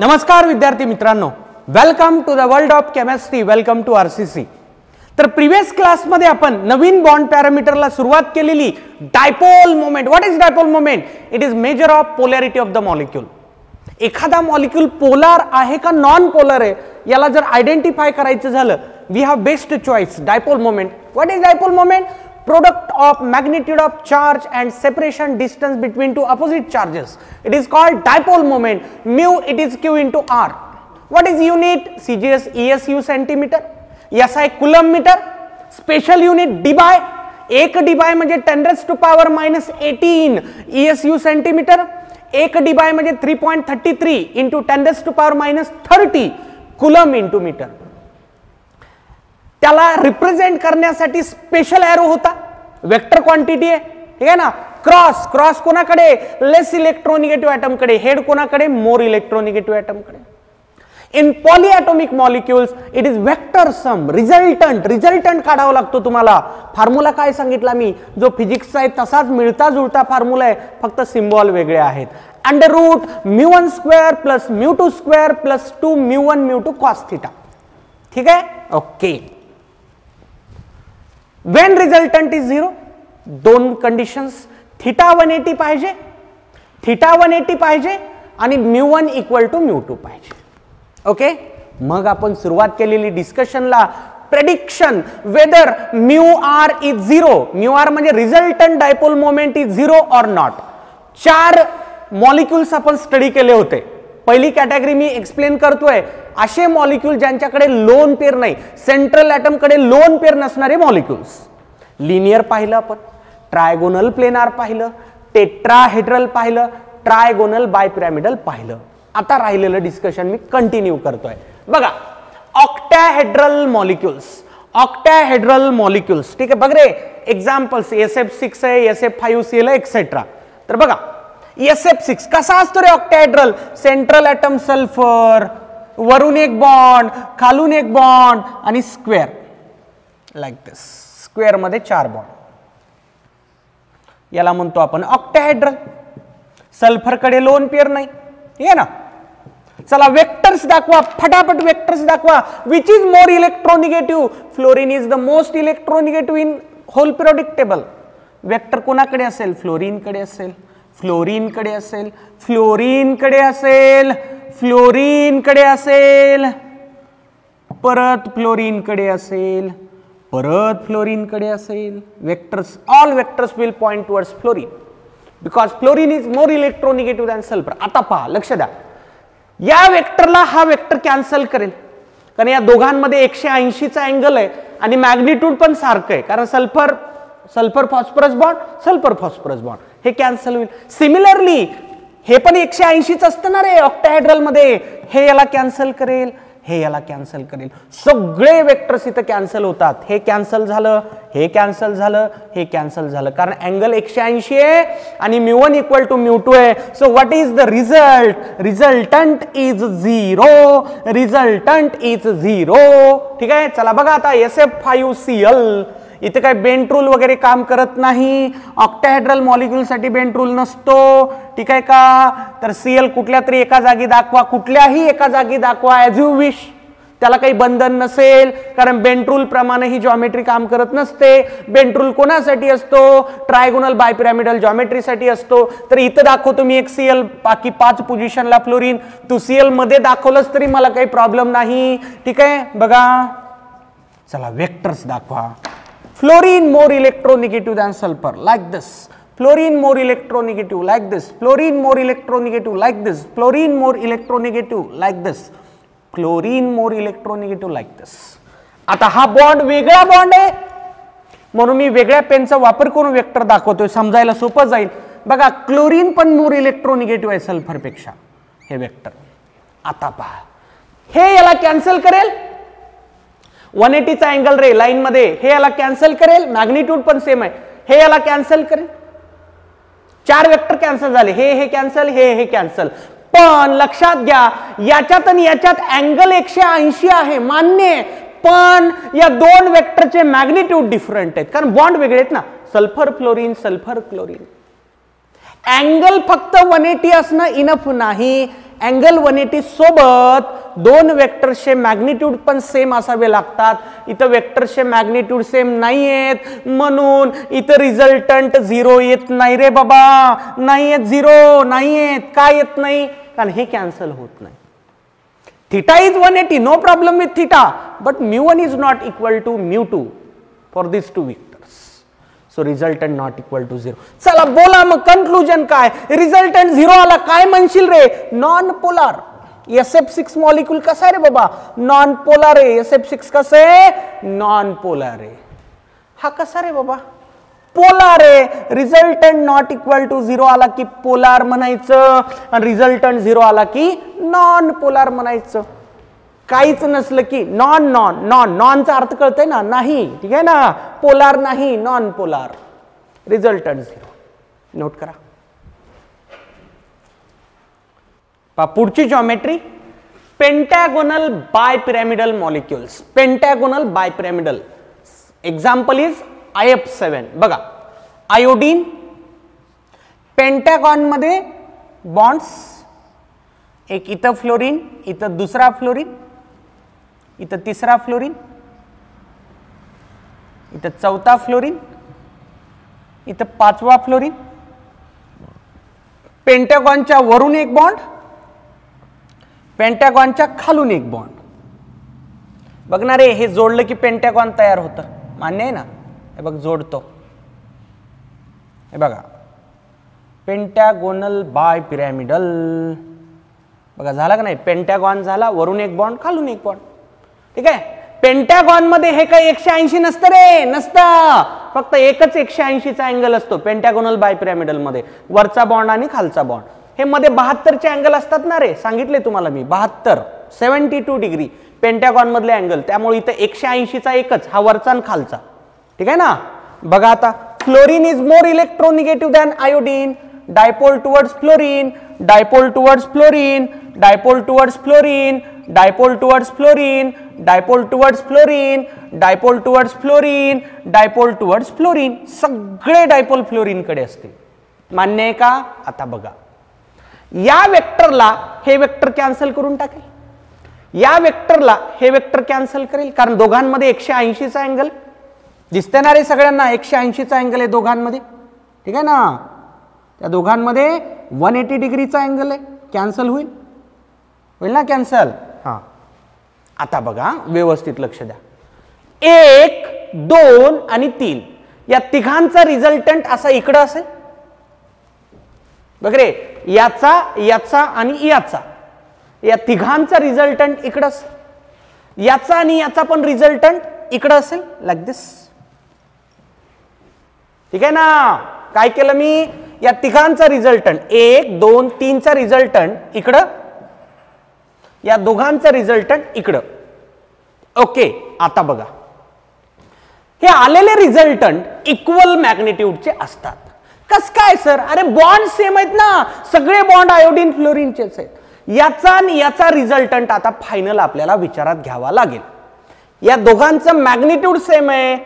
नमस्कार विद्यार्थी मित्रांनो, welcome to the world of chemistry, welcome to RCC. तर प्रीवियस क्लास मध्ये आपण नवीन बॉन्ड पॅरामीटरला सुरुवात केलेली dipole moment. What is dipole moment? It is measure of polarity of the molecule. एखादा मॉलिक्यूल पोलार आहे का नॉन पोलर आहे याला जर आयडेंटिफाय करायचं झालं, we have best choice dipole moment. What is dipole moment? Product of magnitude of charge and separation distance between two opposite charges. It is called dipole moment. Mu it is Q into R. What is unit? CGS ESU centimeter. SI coulomb meter. Special unit dBi. एक dBi म्हणजे 10 raised to power minus 18 ESU centimeter. एक dBi म्हणजे 3.33 into 10 raised to power minus 30 coulomb into meter. त्याला represent करण्यासाठी special arrow होता, vector quantity आहे, ठीक आहे ना। क्रॉस क्रॉस कोणाकडे? लेस इलेक्ट्रोनिगेटिव्ह एटम कडे। हेड कोणाकडे? मोर इलेक्ट्रोनिगेटिव्ह एटम कडे। In polyatomic molecules it is vector sum resultant. Resultant काढावा लागतो तुम्हाला। फॉर्म्युला काय सांगितला मी? जो फिजिक्सचा आहे तसाच मिळता जुळता फॉर्म्युला आहे, फक्त सिम्बॉल वेगळे आहेत। Under root μ1 square plus μ2 square plus 2 μ1 μ2 cos theta, ठीक आहे, ओके। When resultant is 0, दोन कंडिशन्स, थीटा 180 पाहिजे, थीटा 180 पाहिजे आणि μ1 इक्वल टू μ2 पाहिजे, ओके। मग आपण सुरुवात केलेली डिस्कशनला prediction weather μr is 0, μr म्हणजे रिझल्टंट डायपोल मोमेंट इज 0 और नॉट। 4 मॉलिक्युल्स आपण स्टडी केले होते। पहिली कॅटेगरी मी एक्सप्लेन करतोय, असे मॉलिक्यूल ज्यांच्याकडे लोन पेअर नाही, सेंट्रल एटम कडे लोन पेअर नसणारे मॉलिक्यूल्स। लिनियर पाहिलं आपण, ट्रायगोनल प्लेनार पाहिलं, टेट्राहेड्रल पाहिलं, ट्रायगोनल बायपिरॅमिडल पाहिलं। आता राहिलेलं डिस्कशन मी कंटिन्यू करतोय। बघा, ऑक्टॅहेड्रल मॉलिक्यूल्स, ऑक्टॅहेड्रल मॉलिक्यूल्स, ठीक आहे। बघ रे एक्झाम्पल्स, SF6 आहे, SF5Cl एक्सेट्रा। तर बघा SF6 कसा असतो रे ऑक्टॅहेड्रल? सेंट्रल एटम सल्फर, वरून एक बॉन्ड, खालून एक बॉन्ड आणि स्क्वेअर लाईक दिस, स्क्वेअर मध्ये 4 बॉन्ड, याला म्हणतो आपण ऑक्टॅहेड्रल। सल्फर कडे लोन पेअर नाही, ठीक आहे ना। चला वेक्टर्स दाखवा, फटाफट वेक्टर्स दाखवा। Which is more electronegative? Fluorine is the most electronegative in whole periodic table. Vector कोणाकडे असेल? फ्लोरीन कडे असेल, फ्लोरीन कडे असेल, फ्लोरीन कडे असेल, फ्लोरीन कडे असेल, परत फ्लोरीन कडे असेल, परत फ्लोरीन कडे असेल। Vectors, all vectors will point towards fluorine because fluorine is more electronegative than sulphur. आता पहा, लक्ष द्या, या वेक्टरला हा वेक्टर कॅन्सल करेल, कारण या दोघांमध्ये 180 चा अँगल आहे आणि मॅग्निट्यूड पण सारखं आहे, कारण sulphur sulphur phosphorus bond, sulphur phosphorus bond, हे कॅन्सल होईल। सिमिलरली हे पण 180च असतं ना रे ऑक्टॅहेड्रल मध्ये, हे याला कॅन्सल करेल, हे याला कॅन्सल करेल, सगळे वेक्टर्स इथं कॅन्सल होतात। हे कॅन्सल झालं, हे कॅन्सल झालं, हे कॅन्सल झालं, कारण अँगल 180 आहे आणि μ1 इक्वल टू μ2 आहे। So what is the result? Resultant is 0, resultant is 0, ठीक आहे। चला बघा आता SF5Cl, इथे काय बेंट रूल वगैरे काम करत नाही, ऑक्टॅहेड्रल मॉलिक्यूल साठी बेंट रूल नसतो, ठीक आहे का। तर Cl कुठल्या तरी एका जागी दाखवा, कुठल्याही एका जागी दाखवा, ॲज यू विश, त्याला काही बंधन नसेल, कारण बेंट रूल प्रमाणे ही जॉमेट्री काम करत नसते। बेंट रूल कोणासाठी असतो? ट्रायगोनल बायपिरॅमिडल जॉमेट्रीसाठी असतो। तर इथं दाखवतो मी एक Cl, बाकी 5 पोझिशनला फ्लोरीन, तू Cl मध्ये दाखवलंस तरी मला काही प्रॉब्लेम नाही, ठीक आहे। बघा, चला वेक्टर्स दाखवा। Fluorine more electronegative than sulfur, like this. Fluorine more electronegative, like this. Fluorine more electronegative, like this. Fluorine more electronegative, like this. Fluorine more electronegative, like this. आता हा बॉन्ड वेगळा बॉन्ड आहे, म्हणून मी वेगळ्या पेनचा वापर करून वेक्टर दाखवतोय, समजायला सोपं जाईल। बघा, क्लोरीन पण मोर इलेक्ट्रोनिगेटिव्ह आहे सल्फर पेक्षा, हे वेक्टर. आता पहा, हे याला कॅन्सल करेल, 180 चा अँगल रे लाईन मध्ये, हे याला कॅन्सल करेल, मॅग्निट्यूड पण सेम आहे, हे याला कॅन्सल करेल, 4 वेक्टर कॅन्सल झाले, हे कॅन्सल, हे कॅन्सल. पण लक्षात घ्या, याच्यात आणि याच्यात अँगल 180 आहे, मान्य आहे, पण या 2 वेक्टरचे मॅग्निट्यूड डिफरंट आहेत, कारण बॉन्ड वेगळे आहेत ना, sulphur fluorine sulphur chlorine. Angle फक्त 180 असणं इनफ नाही, अँगल 180 सोबत 2 वेक्टरचे मॅग्निट्यूड पण सेम असावे लागतात. इथं वेक्टरचे मॅग्निट्यूड सेम नाही आहेत, म्हणून इथं रिझल्टंट 0 येत नाही रे बाबा, नाही येत, 0 नाही येत. काय येत नाही? कारण हे कॅन्सल होत नाही. Theta is 180, no problem with theta, but μ1 is not equal to μ2 for this 2 vectors. So resultant not equal to 0. चला बोला मग कन्क्लुजन काय? रिझल्टंट 0 आला, काय म्हणशील रे? Non polar. SF6 मॉलिक्यूल कसा आहे रे बाबा? नॉन पोलार आहे. SF6 कसं आहे? नॉन पोलार आहे. हा कसा रे बाबा? पोलार आहे. रिझल्टंट नॉट इक्वल टू 0 आला की पोलार म्हणायचं, आणि रिझल्टंट 0 आला की नॉन पोलार म्हणायचं. काहीच नसलं की नॉन नॉन नॉन, नॉनचा अर्थ कळतंय ना? नाही. ठीक आहे ना? पोलार नाही, नॉन पोलार. रिझल्टंट 0. नोट करा. पुढची geometry, pentagonal bipyramidal molecules. Pentagonal bipyramidal example is IF7. बघा, आयोडीन, पेंटॅगॉन मध्ये बॉन्ड्स, एक इथं फ्लोरीन, इथं दुसरा फ्लोरीन, इथं तिसरा फ्लोरीन, इथं चौथा फ्लोरीन, इथं 5वा फ्लोरीन. पेंटॅगॉनच्या वरून एक बॉन्ड, पेंटॅगॉनच्या खालून एक बॉन्ड. बघणार आहे, हे जोडलं की पेंटॅगॉन तयार होतं, मान्य आहे ना? हे बघ, जोडतो. हे बघा, पेंटॅगोनल बायपिरॅमिडल. बघा, झाला का नाही? पेंटॅगॉन झाला, वरून एक बॉन्ड, खालून एक बॉन्ड. ठीक आहे. पेंटॅगॉन मध्ये हे काही 180 नसतं रे, नसतं. फक्त एकच 180 चा अँगल असतो पेंटॅगोनल बायपिरॅमिडल मध्ये, वरचा बॉन्ड आणि खालचा बॉन्ड. हे मध्ये 72 चे अँगल असतात ना रे, सांगितले तुम्हाला मी. 72 डिग्री पेंटॅगॉन मधले अँगल, त्यामुळे इथं 180 चा एकच, हा वरचा आणि खालचा. ठीक आहे ना? बघा आता, fluorine is more electronegative than iodine. Dipole towards fluorine, dipole towards fluorine, dipole towards fluorine, dipole towards fluorine, dipole towards fluorine, dipole towards fluorine, dipole towards fluorine. सगळे डायपोल फ्लोरीन कडे असते. मान्य आहे का? आता बघा, या वेक्टरला हे वेक्टर कॅन्सल करून टाकेल, या वेक्टरला हे वेक्टर कॅन्सल करेल, कारण दोघांमध्ये 180 चा अँगल दिसते ना रे सगळ्यांना. 180 चा अँगल आहे दोघांमध्ये. ठीक आहे ना? त्या दोघांमध्ये 180 डिग्रीचा अँगल आहे, कॅन्सल होईल, होईल ना कॅन्सल? हा. आता बघा, व्यवस्थित लक्ष द्या. 1, 2 आणि 3 या तिघांचा रिझल्टंट असा इकडं असेल. बघ रे, याचा, याचा आणि याचा, या तिघांचा रिझल्टंट इकडं असेल. याचा आणि याचा पण रिझल्टंट इकडं असेल, लाईक दिस. ठीक आहे ना? काय केलं मी? या तिघांचा रिझल्टंट 1, 2, 3 चा रिझल्टंट इकडं, या दोघांचा रिझल्टंट इकडं. ओके. आता बघा, हे आलेले रिझल्टंट इक्वल मॅग्निट्यूडचे असतात. कस काय सर? अरे बॉन्ड सेम आहेत ना, सगळे बॉन्ड आयोडीन फ्लोरीनचेच आहेत. याचा आणि याचा रिझल्टंट आता फायनल आपल्याला विचारात घ्यावा लागेल. या दोघांचं मॅग्निट्यूड सेम आहे,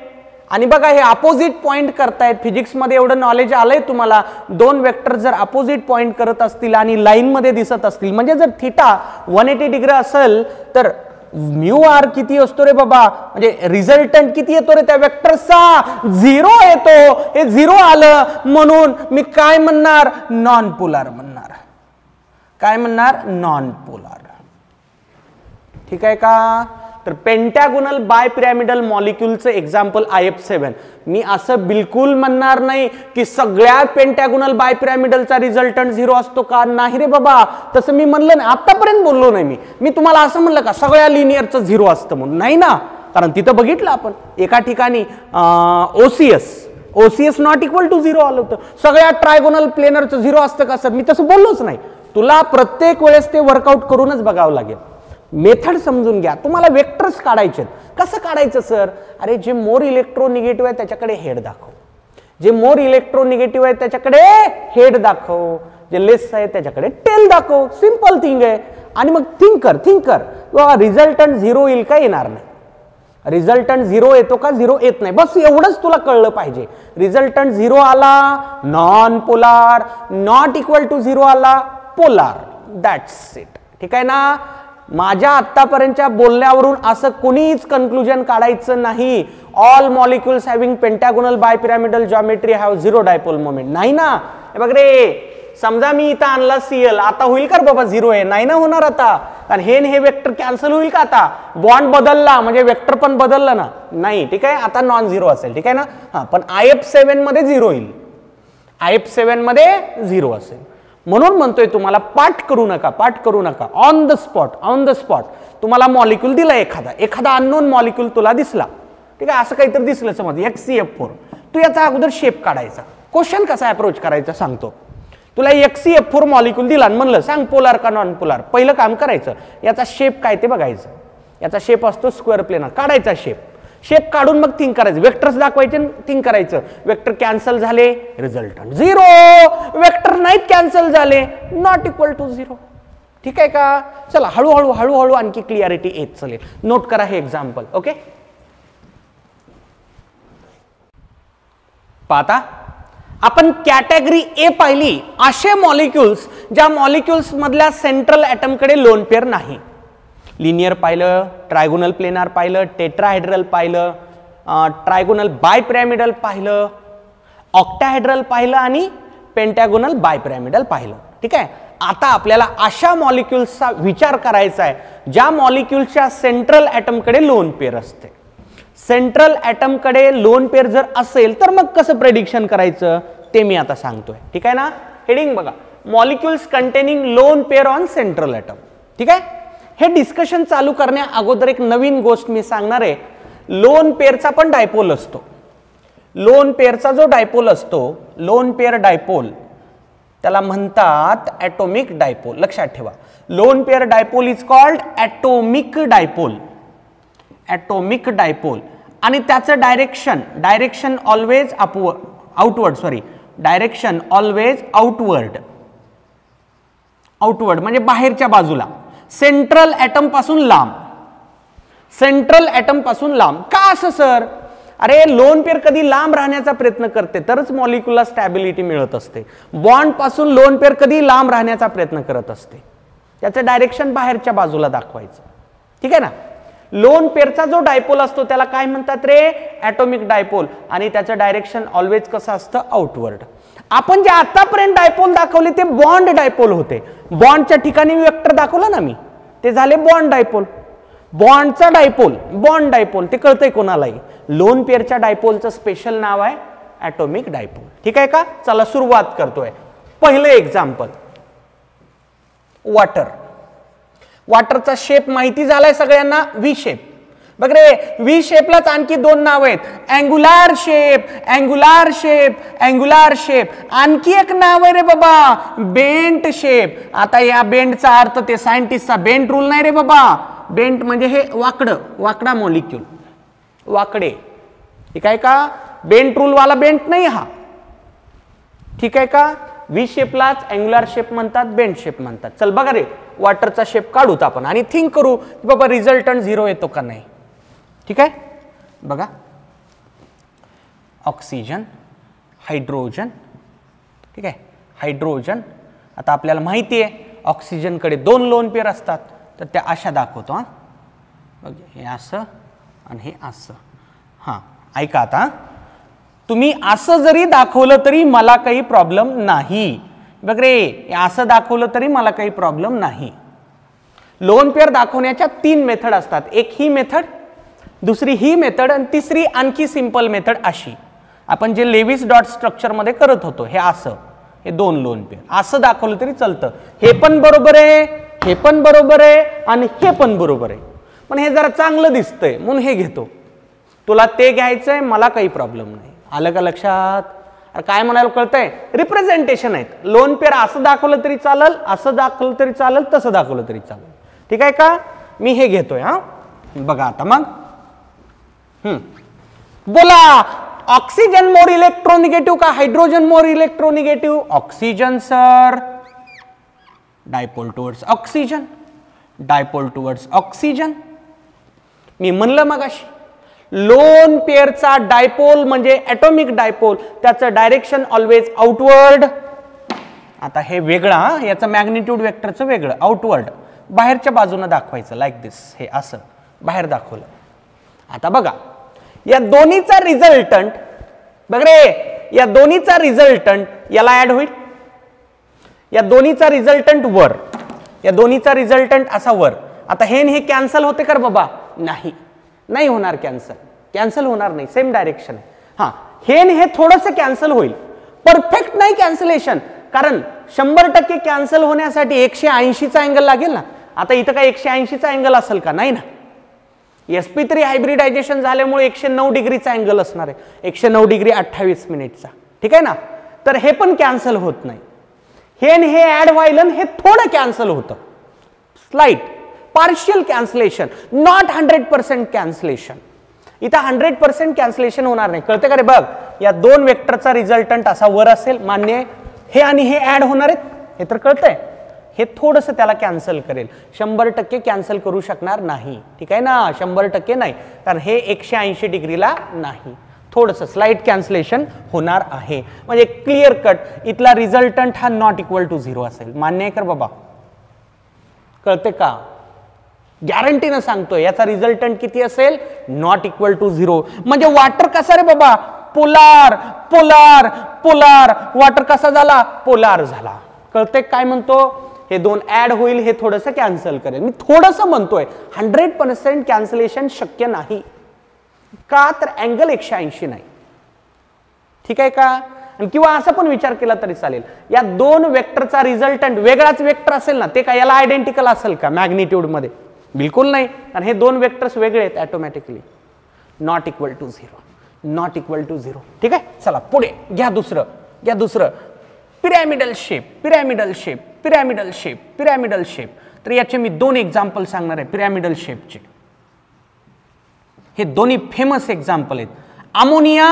आणि बघा हे अपोजिट पॉइंट करतायत. फिजिक्स मध्ये एवढं नॉलेज आलंय तुम्हाला, 2 वेक्टर जर अपोजिट पॉइंट करत असतील आणि लाईन मध्ये दिसत असतील, म्हणजे जर थीटा 180 डिग्री असेल तर μr किती असतो रे बाबा? म्हणजे रिझल्टंट किती येतो रे त्या वेक्टरचा? 0 येतो. हे 0 आलं म्हणून मी काय म्हणणार? नॉन पोलार म्हणणार. काय म्हणणार? Non polar. ठीक आहे का? तर पेंटॅगोनल बायपिरॅमिडल मॉलिक्यूलचं एक्झाम्पल IF7. मी असं बिलकुल म्हणणार नाही की सगळ्या पेंटॅगोनल बायपिरॅमिडलचा रिझल्टंट 0 असतो का? नाही रे बाबा, तसं मी म्हणलं नाही, आतापर्यंत बोललो नाही मी तुम्हाला असं म्हणलं का सगळ्या लिनियरचं 0 असतं म्हणून? नाही ना, कारण तिथं बघितलं आपण एका ठिकाणी OCS नॉट इक्वल टू 0 आलं होतं. सगळ्या ट्रायगोनल प्लेनरचं 0 असतं का सर? मी तसं बोललोच नाही. तुला प्रत्येक वेळेस ते वर्कआउट करूनच बघावं लागेल. मेथड समजून घ्या. तुम्हाला वेक्टर्स काढायचे. कसं काढायचं सर? अरे जे मोर इलेक्ट्रोनिगेटिव्ह आहे त्याच्याकडे हेड दाखव, जे मोर इलेक्ट्रोनिगेटिव्ह आहे त्याच्याकडे हेड दाखव, जे लेस आहे त्याच्याकडे टेल दाखव. सिंपल थिंग आहे. आणि मग थिंक कर रिझल्टंट 0 येईल का? येणार नाही. रिझल्टंट 0 येतो का? 0 येत नाही. बस एवढंच तुला कळलं पाहिजे. रिझल्टंट 0 आला non polar, not equal to 0 आला पोलार. That's it. ठीक आहे ना? माझ्या आतापर्यंतच्या बोलण्यावरून असं कोणीच कन्क्लुजन काढायचं नाही all molecules having pentagonal bipyramidal geometry have 0 dipole moment. नाही ना. हे बघ रे, समजा मी इथं आणला Cl, आता होईल का बाबा 0 आहे? नाही ना होणार आता. कारण हे वेक्टर कॅन्सल होईल का? आता बॉन्ड बदलला म्हणजे वेक्टर पण बदललं ना? नाही. ठीक आहे, आता नॉन 0 असेल. ठीक आहे ना? हा, पण IF7 मध्ये 0 येईल. IF7 मध्ये 0 असेल. म्हणून म्हणतोय तुम्हाला पाठ करू नका. ऑन द स्पॉट तुम्हाला मॉलिक्यूल दिला, एखादा अननोन मॉलिक्यूल तुला दिसला. ठीक आहे, असं काहीतरी दिसलं समज XCF4. तू याचा अगोदर शेप काढायचा. क्वेश्चन कसा अप्रोच करायचा सांगतो. तुला XCF4 मॉलिक्यूल दिला आणि म्हणलं सांग पोलार का नॉन पोलार. पहिलं काम करायचं, याचा शेप काय ते बघायचं. याचा शेप असतो स्क्वेअर प्लेनर. काढायचा शेप काढून मग थिंक करायचं. वेक्टर्स दाखवायचे, थिंक करायचं. वेक्टर कॅन्सल झाले, रिझल्टंट 0. वेक्टर नाहीत कॅन्सल झाले, नॉट इक्वल टू 0. ठीक आहे का? चला हळूहळू आणखी क्लिअरिटी येत चलेल. नोट करा हे एक्झाम्पल. ओके, पाहता आपण कॅटेगरी ए पाहिली. असे मॉलिक्युल्स ज्या मॉलिक्युल्स मधल्या सेंट्रल ॲटम कडे लोन पेअर नाही. लिनियर पाहिलं, ट्रायगोनल प्लेनार पाहिलं, टेट्राहेड्रल पाहिलं, ट्रायगोनल बायपिरामिडल पाहिलं, ऑक्टाहेड्रल पाहिलं आणि पेंटॅगोनल बायपिरामिडल पाहिलं. ठीक आहे, आता आपल्याला अशा मॉलिक्युल्सचा विचार करायचा आहे ज्या मॉलिक्युल्सच्या सेंट्रल ॲटम कडे लोन पेअर असते. सेंट्रल ॲटम कडे लोन पेअर जर असेल तर मग कसं प्रेडिक्शन करायचं ते मी आता सांगतोय. ठीक आहे ना? हेडिंग बघा, molecules containing lone pair on central atom. ठीक आहे, हे डिस्कशन चालू करण्या अगोदर एक नवीन गोष्ट मी सांगणार आहे. लोन पेअरचा पण डायपोल असतो. लोन पेअरचा जो डायपोल असतो, लोन पेअर डायपोल, त्याला म्हणतात ॲटोमिक डायपोल. लक्षात ठेवा, lone pair dipole is called atomic dipole. Atomic dipole. आणि त्याचं डायरेक्शन ऑलवेज आउटवर्ड म्हणजे बाहेरच्या बाजूला, सेंट्रल ॲटम पासून लांब. का असं सर? अरे लोन पेअर कधी लांब राहण्याचा प्रयत्न करते तरच मॉलिक्युलला स्टॅबिलिटी मिळत असते. बॉन्ड पासून लोन पेअर कधी लांब राहण्याचा प्रयत्न करत असते. त्याचं डायरेक्शन बाहेरच्या बाजूला दाखवायचं. ठीक आहे ना? लोन पेअरचा जो डायपोल असतो त्याला काय म्हणतात रे? Atomic dipole. आणि त्याचं डायरेक्शन ऑलवेज कसं असतं? आउटवर्ड. आपण जे आतापर्यंत डायपोल दाखवले ते बॉन्ड डायपोल होते. बॉन्डच्या ठिकाणी वेक्टर दाखवलं ना मी, ते झाले बॉन्ड डायपोल. बॉन्डचा डायपोल, बॉन्ड डायपोल, ते कळतंय कोणालाही. लोन पेअरच्या डायपोलचं स्पेशल नाव आहे ॲटोमिक डायपोल. ठीक आहे का? चला सुरुवात करतोय. पहिलं एक्झाम्पल, वॉटरचा शेप माहिती झालाय सगळ्यांना, व्ही शेप. बघ रे, व्ही शेपलाच आणखी 2 नाव आहेत, अँग्युलर शेप. आणखी एक नाव आहे रे बाबा, बेंट शेप. आता या बेंटचा अर्थ ते सायंटिस्टचा बेंट रूल नाही रे बाबा. बेंट म्हणजे हे वाकडा मॉलिक्यूल, वाकडे. ठीक आहे का? बेंट रूल वाला बेंट नाही हा. ठीक आहे का? व्ही शेपलाच अँग्युलर शेप म्हणतात, बेंट शेप म्हणतात. चल बघा रे, वॉटरचा शेप काढूत आपण आणि थिंक करू की बाबा रिझल्टंट 0 येतो का नाही. ठीक आहे, बघा, ऑक्सिजन, हायड्रोजन. ठीक आहे, हायड्रोजन. आता आपल्याला माहिती आहे ऑक्सिजनकडे 2 लोन पेअर असतात, तर त्या अशा दाखवतो. हा बघ, हे असं आणि हे असं. हां, ऐका आता, तुम्ही असं जरी दाखवलं तरी मला काही प्रॉब्लेम नाही. बघ रे, असं दाखवलं तरी मला काही प्रॉब्लेम नाही. लोन पेअर दाखवण्याच्या 3 मेथड असतात. एक ही मेथड, दुसरी ही मेथड आणि तिसरी आणखी सिंपल मेथड अशी. आपण जे लेविस डॉट स्ट्रक्चर मध्ये करत होतो, हे असं, हे 2 लोन पेअर असं दाखवलं तरी चालतं. हे पण बरोबर आहे, हे पण बरोबर आहे आणि हे पण बरोबर आहे, पण हे जरा चांगलं दिसतंय म्हणून हे घेतो. तुला ते घ्यायचंय, मला काही प्रॉब्लेम नाही. आलं का लक्षात? काय म्हणायला कळतंय, रिप्रेझेंटेशन आहेत. लोन पेअर असं दाखवलं तरी चालेल, असं दाखवलं तरी चालेल, तसं दाखवलं तरी चालेल. ठीक आहे का, मी हे घेतोय. हा बघा आता मग बोला, ऑक्सिजन मोर इलेक्ट्रोनिगेटिव्ह का hydrogen more electronegative? Oxygen sir. Dipole towards oxygen, dipole towards oxygen. मी म्हणलं मगाशी लोन पेअरचा डायपोल म्हणजे ॲटॉमिक डायपोल, त्याचं डायरेक्शन ऑलवेज आउटवर्ड. आता हे वेगळं, याचं मॅग्निट्यूड वेक्टरचं वेगळं, आउटवर्ड, बाहेरच्या बाजूने दाखवायचं. लाईक दिस, हे असं बाहेर दाखवलं. आता बघा या दोन्हीचा रिझल्टंट, बघ रे, या दोन्हीचा रिझल्टंट याला ऍड होईल. या दोन्हीचा रिझल्टंट वर, या दोन्हीचा रिझल्टंट असा वर. आता हे कॅन्सल होते कर बाबा? नाही, नाही होणार कॅन्सल, कॅन्सल होणार नाही, सेम डायरेक्शन आहे. हा हे थोडंसं कॅन्सल होईल, परफेक्ट नाही कॅन्सलेशन, कारण 100% कॅन्सल होण्यासाठी 180चा अँगल लागेल ना. आता इथं काय 180चा अँगल असेल का? नाही ना. sp3 हायब्रिडायझेशन झाल्यामुळे 109 डिग्रीचा अँगल असणार आहे, 109 डिग्री 28 मिनिटचा. ठीक आहे ना. तर हे पण कॅन्सल होत नाही. हे ऍड व्हायला हे थोडं कॅन्सल होतं, slight partial cancellation, not 100% cancellation. इथं 100% कॅन्सलेशन होणार नाही. कळते का रे? बघ, या दोन वेक्टरचा रिझल्टंट असा वर असेल, मान्य आहे. हे आणि हे ऍड होणार आहेत, हे तर कळतंय. हे थोडंसं त्याला कॅन्सल करेल, 100% कॅन्सल करू शकणार नाही. ठीक आहे ना, 100% नाही, कारण हे 180 डिग्रीला नाही, थोडंसं स्लाइट कॅन्सलेशन होणार आहे. म्हणजे क्लिअर कट इथला रिझल्टंट हा नॉट इक्वल टू 0 असेल. मान्य आहे कर बाबा? कळते का? गॅरंटीनं सांगतोय याचा रिझल्टंट किती असेल? Not equal to 0. म्हणजे वॉटर कसा रे बाबा? Polar, polar, polar. वॉटर कसा झाला? पोलार झाला. कळते काय म्हणतो? हे दोन ऍड होईल, हे थोडंसं कॅन्सल करेल. मी थोडंसं म्हणतोय, 100% कॅन्सलेशन शक्य नाही. का? तर अँगल 180 नाही. ठीक आहे का? किंवा असं पण विचार केला तरी चालेल, या दोन वेक्टरचा रिझल्टंट वेगळाच वेक्टर असेल ना, ते काय याला आयडेंटिकल असेल का मॅग्निट्यूड मध्ये? बिलकुल नाही, कारण हे दोन वेक्टर्स वेगळे आहेत automatically. Not equal to 0, not equal to 0. ठीक आहे, चला पुढे घ्या दुसरं, घ्या दुसरं. Pyramidal shape, pyramidal shape, pyramidal shape, pyramidal shape. तर याचे मी 2 एक्झाम्पल सांगणार आहे पिरॅमिडल शेपचे. हे दोन्ही फेमस एक्झाम्पल आहेत. अमोनिया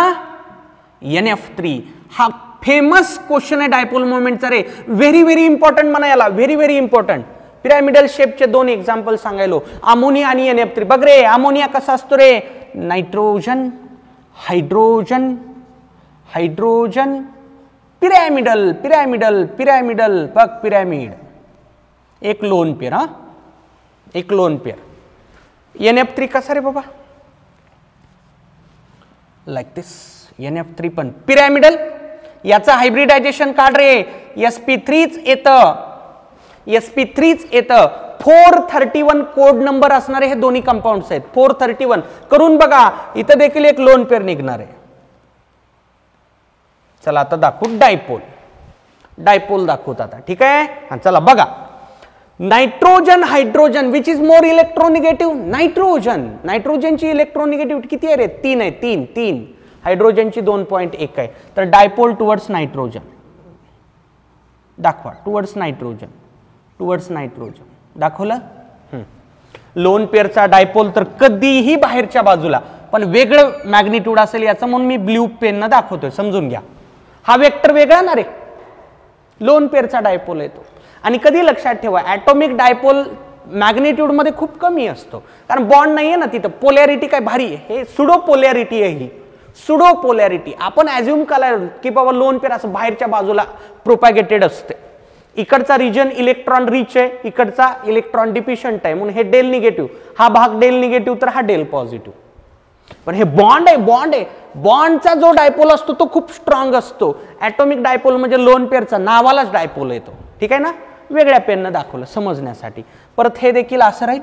NF3 हा फेमस क्वेश्चन आहे डायपोल मोमेंटचा रे. व्हेरी व्हेरी इंपॉर्टंट म्हणा याला, व्हेरी व्हेरी इंपॉर्टंट. पिरॅमिडल शेपचे 2 एक्झाम्पल सांगायलो, अमोनिया आणि NF3. बघ रे, अमोनिया कसा असतो रे? Nitrogen, hydrogen, hydrogen, pyramidal, pyramidal, pyramidal. बघ पिरॅमिड, एक लोन पेअर. हा एक लोन पेअर. NF3 कसा रे बाबा? लाईक दिस. NF3 पण पिरॅमिडल. याचा हायब्रिडायझेशन काढ रे. sp3च येतं, sp3च येतं. 431 कोड नंबर असणारे हे दोन्ही कंपाऊंड्स आहेत. 431 करून बघा, इथं देखील एक लोन पेअर निघणार आहे. चला आता दाखवू डायपोल. डायपोल दाखवत आता. ठीक आहे, चला बघा. Nitrogen hydrogen, which is more electronegative? Nitrogen. नायट्रोजनची इलेक्ट्रोनिगेटिव्हिटी किती आहे रे? 3 आहे. 3. हायड्रोजनची 2.1 आहे. तर डायपोल टुवर्ड्स नायट्रोजन दाखवा. टुवर्ड्स नायट्रोजन, टुवर्ड्स नायट्रोजन दाखवलं. लोन पेअरचा डायपोल तर कधीही बाहेरच्या बाजूला, पण वेगळं मॅग्निट्यूड असेल याचं, म्हणून मी ब्ल्यू पेन न दाखवतोय, समजून घ्या. हा वेक्टर वेगळा ना रे, लोन पेअरचा डायपोल येतो. आणि कधी लक्षात ठेवा, ॲटॉमिक डायपोल मॅग्निट्यूड मध्ये खूप कमी असतो, कारण बॉन्ड नाहीये ना तिथं. पोलॅरिटी काय भारी आहे, हे सुडो पोलॅरिटी आहे. ही सुडो पोलॅरिटी आपण ॲझ्युम केला की बाबा लोन पेअर असं बाहेरच्या बाजूला प्रोपॅगेटेड असते. इकडचा रिजन इलेक्ट्रॉन रिच आहे, इकडचा इलेक्ट्रॉन डिफिशियंट आहे, म्हणून हे डेल निगेटिव्ह. हा भाग डेल निगेटिव्ह, तर हा डेल पॉझिटिव्ह. पण हे बॉन्ड आहे, बॉन्ड आहे. बॉन्डचा जो डायपोल असतो तो खूप स्ट्रॉंग असतो. ॲटॉमिक डायपोल म्हणजे लोन पेअरचा नावालाच डायपोल येतो. ठीक आहे ना, वेगळ्या पेननं दाखवलं समजण्यासाठी. परत हे देखील असं राहील.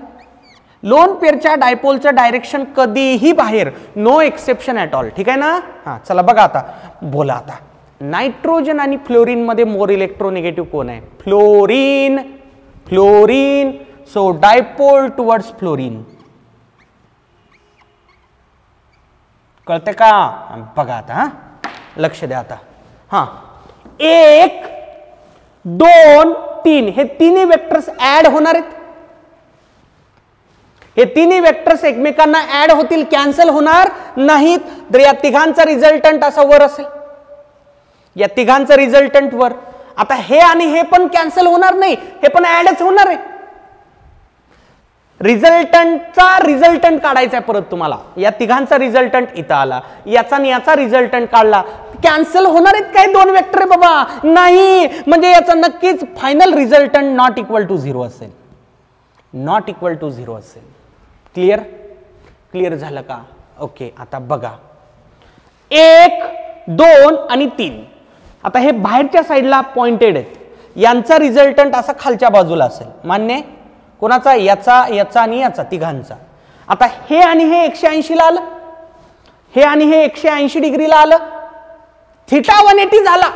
लोन पेअरच्या डायपोलचं डायरेक्शन कधीही बाहेर, नो एक्सेप्शन ॲट ऑल. ठीक आहे ना. हा चला बघा आता, बोला आता. नायट्रोजन आणि फ्लोरीन मध्ये मोर इलेक्ट्रोनिगेटिव्ह कोण आहे? Fluorine. Fluorine. So dipole towards fluorine. कळते का? बघा आता, हा लक्ष द्या आता. हां, 1 2 3 हे तिन्ही वेक्टर्स ऍड होणार आहेत. हे तिन्ही वेक्टर्स एकमेकांना ऍड होतील, कॅन्सल होणार नाहीत. तर या तिघांचा रिझल्टंट असा वर असेल, या तिघांचा रिझल्टंट वर. आता हे आणि हे पण कॅन्सल होणार नाही, हे पण ऍडच होणार आहे. रिझल्टंटचा रिझल्टंट काढायचा आहे परत तुम्हाला. या तिघांचा रिझल्टंट इथं आला, याचा आणि याचा रिझल्टंट काढला, कॅन्सल होणार आहेत काय दोन वेक्टर बाबा? नाही. म्हणजे याचा नक्कीच final resultant not equal to 0 असेल, नॉट इक्वल टू 0 असेल. क्लिअर? क्लिअर झालं का? ओके. आता बघा 1 2 आणि 3 आता हे बाहेरच्या साईडला पॉइंटेड आहेत, यांचा रिझल्टंट असा खालच्या बाजूला असेल. मान्य? कोणाचा? याचा, याचा आणि याचा, तिघांचा. आता हे आणि हे 180 ला आलं, हे आणि हे 180 डिग्रीला आलं. थिटा 180 झाला,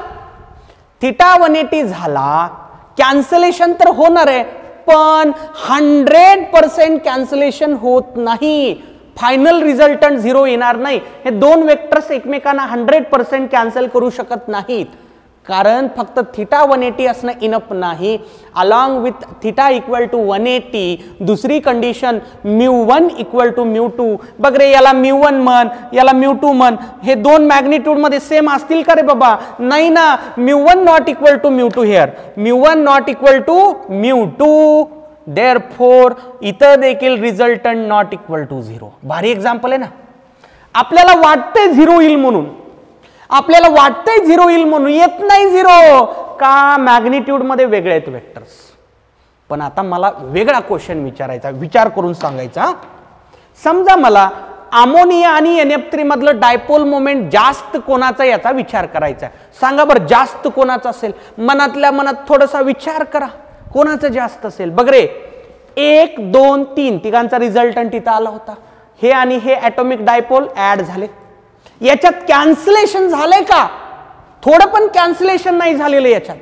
थिटा 180 झाला. कॅन्सलेशन तर होणार आहे, पण 100% कॅन्सलेशन होत नाही. फायनल रिझल्टंट 0 येणार नाही. हे दोन वेक्टर्स एकमेकांना 100% कॅन्सल करू शकत नाहीत, कारण फक्त थिटा 180 असणं इनफ नाही. Along with theta equal to 180 दुसरी कंडिशन μ1 इक्वल टू μ2. बघ रे, याला μ1 म्हण, याला μ2 म्हण. हे दोन मॅग्निट्यूड मध्ये सेम असतील का रे बाबा? नाही ना. μ1 not equal to μ2 here, μ1 not equal to μ2. Therefore इथं देखील रिझल्टंट नॉट इक्वल टू 0. भारी एक्झाम्पल आहे ना. आपल्याला वाटतंय 0 येईल म्हणून, आपल्याला वाटतंय 0 येईल म्हणून, येत नाही 0 का? मॅग्निट्यूड मध्ये वेगळे आहेत वेक्टर्स. पण आता मला वेगळा क्वेश्चन विचारायचा, विचार करून सांगायचा. समजा मला अमोनिया आणि NF3 मधलं डायपोल मोमेंट जास्त कोणाचा याचा विचार करायचा. सांगा बरं जास्त कोणाचा असेल? मनातल्या मनात थोडासा विचार करा, कोणाचं जास्त असेल. बघ रे, 1 2 3 तिघांचा रिझल्टंट इथं आला होता. हे आणि हे ॲटॉमिक डायपोल ऍड झाले. याच्यात कॅन्सलेशन झालंय का? थोडं पण कॅन्सलेशन नाही झालेलं याच्यात,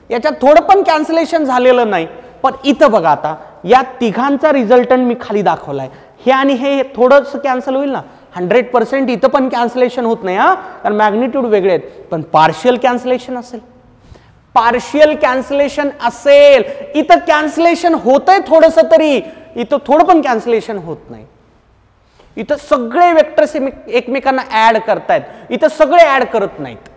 याच्यात थोडं पण कॅन्सलेशन झालेलं नाही. पण इथं बघा, आता या तिघांचा रिझल्टंट मी खाली दाखवलाय. हे आणि हे थोडंच कॅन्सल होईल ना. 100% इथं पण कॅन्सलेशन होत नाही हा, कारण मॅग्निट्यूड वेगळे आहेत. पण पार्शियल कॅन्सलेशन असेल, पार्शियल कॅन्सलेशन असेल. इथं कॅन्सलेशन होतंय थोडस तरी, इथं थोडं पण कॅन्सलेशन होत नाही. इथं सगळे वेक्टर्स एकमेकांना ऍड करतायत, इथं सगळे ऍड करत नाहीत.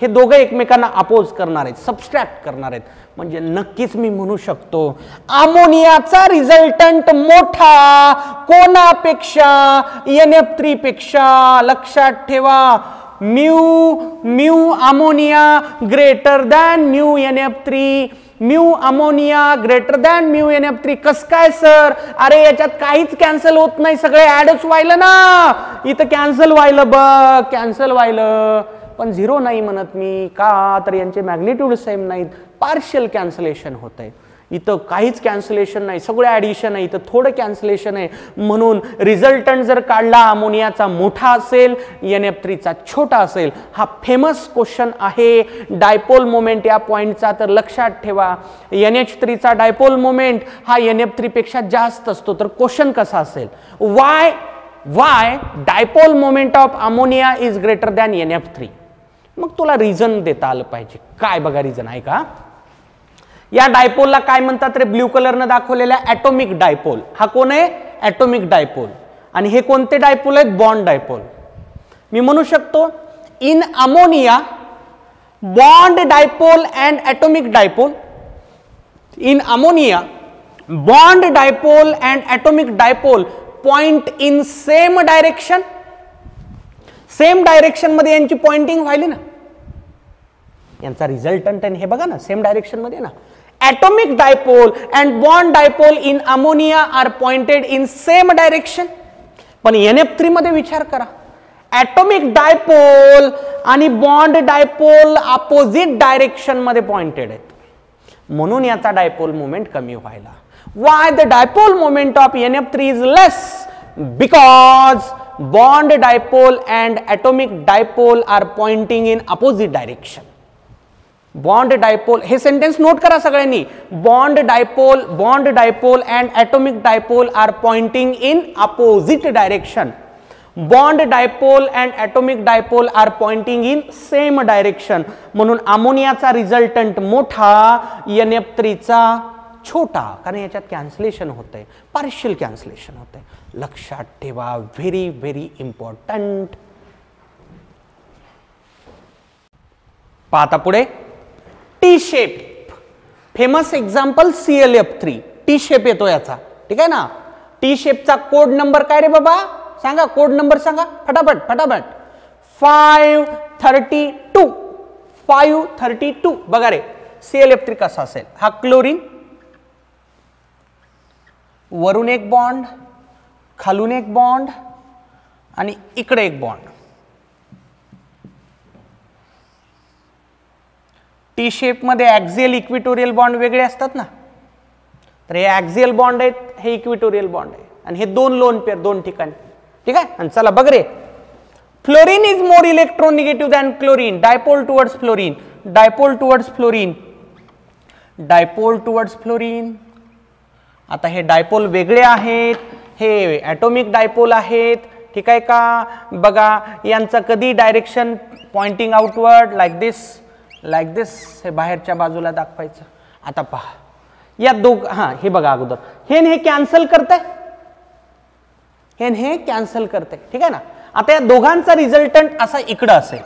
हे दोघं एकमेकांना अपोज करणार आहेत, सबस्ट्रॅक्ट करणार आहेत. म्हणजे नक्कीच मी म्हणू शकतो अमोनियाचा रिझल्टंट मोठा कोणापेक्षा? NF3 पेक्षा. लक्षात ठेवा, mu ammonia greater than mu NF3. Mu ammonia greater than mu NF3. कस काय सर? अरे याच्यात काहीच कॅन्सल होत नाही, सगळे ऍडच व्हायला ना. इथं कॅन्सल व्हायलं बघ, कॅन्सल व्हायलं, पण 0 नाही म्हणत मी. का? तर यांचे मॅग्निट्यूड सेम नाहीत, पार्शियल कॅन्सलेशन होत आहे. इथं काहीच कॅन्सलेशन नाही, सगळे ऍडिशन आहे, इथं थोडं कॅन्सलेशन आहे. म्हणून रिझल्टंट जर काढला अमोनियाचा मोठा असेल, NF3चा छोटा असेल. हा फेमस क्वेश्चन आहे डायपोल मोमेंट या पॉइंटचा. तर लक्षात ठेवा, NH3चा डायपोल मोमेंट हा NF3 पेक्षा जास्त असतो. तर क्वेश्चन कसा असेल? Y dipole moment of ammonia is greater than NF3. मग तुला रिझन देता आलं पाहिजे. काय बघा रिझन आहे का? या डायपोलला काय म्हणतात रे? ब्ल्यू कलरनं दाखवलेला ॲटॉमिक डायपोल. हा कोण आहे? Atomic dipole. आणि हे कोणते डायपोल आहेत? Bond dipole. मी म्हणू शकतो in ammonia bond dipole and atomic dipole. In ammonia bond dipole and atomic dipole point in same direction. Same direction मध्ये यांची पॉइंटिंग व्हायली ना. यांचा रिझल्टंट हे बघा ना, सेम डायरेक्शन मध्ये ना. atomic dipole and bond dipole in ammonia are pointed in same direction. पण NF3 मध्ये विचार करा, atomic dipole आणि bond dipole opposite direction मध्ये pointed आहेत, म्हणून याचा dipole moment कमी व्हायला. Why the dipole moment of NF3 is less? Because bond dipole and atomic dipole are pointing in opposite direction. Bond dipole, हे सेंटेन्स नोट करा सगळ्यांनी. Bond dipole and atomic dipole are pointing in opposite direction. Bond dipole and atomic dipole are pointing in same direction, म्हणून अमोनियाचा resultant मोठा, NF3 चा छोटा, कारण याच्यात कॅन्सलेशन होतंय, पार्शियल कॅन्सलेशन होतंय. लक्षात ठेवा, व्हेरी व्हेरी इम्पॉर्टंट. पाहता पुढे T shape, famous example ClF3, T shape येतो याचा, ठीक आहे ना. टी शेपचा कोड नंबर काय रे बाबा, सांगा कोड नंबर सांगा फटाफट फटाफट. 532, 532. बघा रे ClF3 कसा असेल, हा क्लोरीन, वरून एक बॉन्ड, खालून एक बॉन्ड आणि इकडे एक बॉन्ड. टी शेप मध्ये ॲक्सियल इक्विटोरियल बॉन्ड वेगळे असतात ना, तर हे ॲक्सियल बॉन्ड आहेत, हे इक्विटोरियल बॉन्ड आहे, आणि हे दोन लोन पेअर दोन ठिकाणी, ठीक आहे. आणि चला बघ रे, fluorine is more electronegative than chlorine, dipole towards fluorine, dipole towards fluorine, dipole towards fluorine. आता हे डायपोल वेगळे आहेत, हे ॲटॉमिक डायपोल आहेत, ठीक आहे का. बघा यांचं कधी direction pointing outward, like this, like दिस, हे बाहेरच्या बाजूला दाखवायचं. आता पहा या हां हे बघा अगोदर हे कॅन्सल करतंय, हे कॅन्सल करतंय, ठीक आहे ना. आता या दोघांचा रिझल्टंट असा इकडं असेल,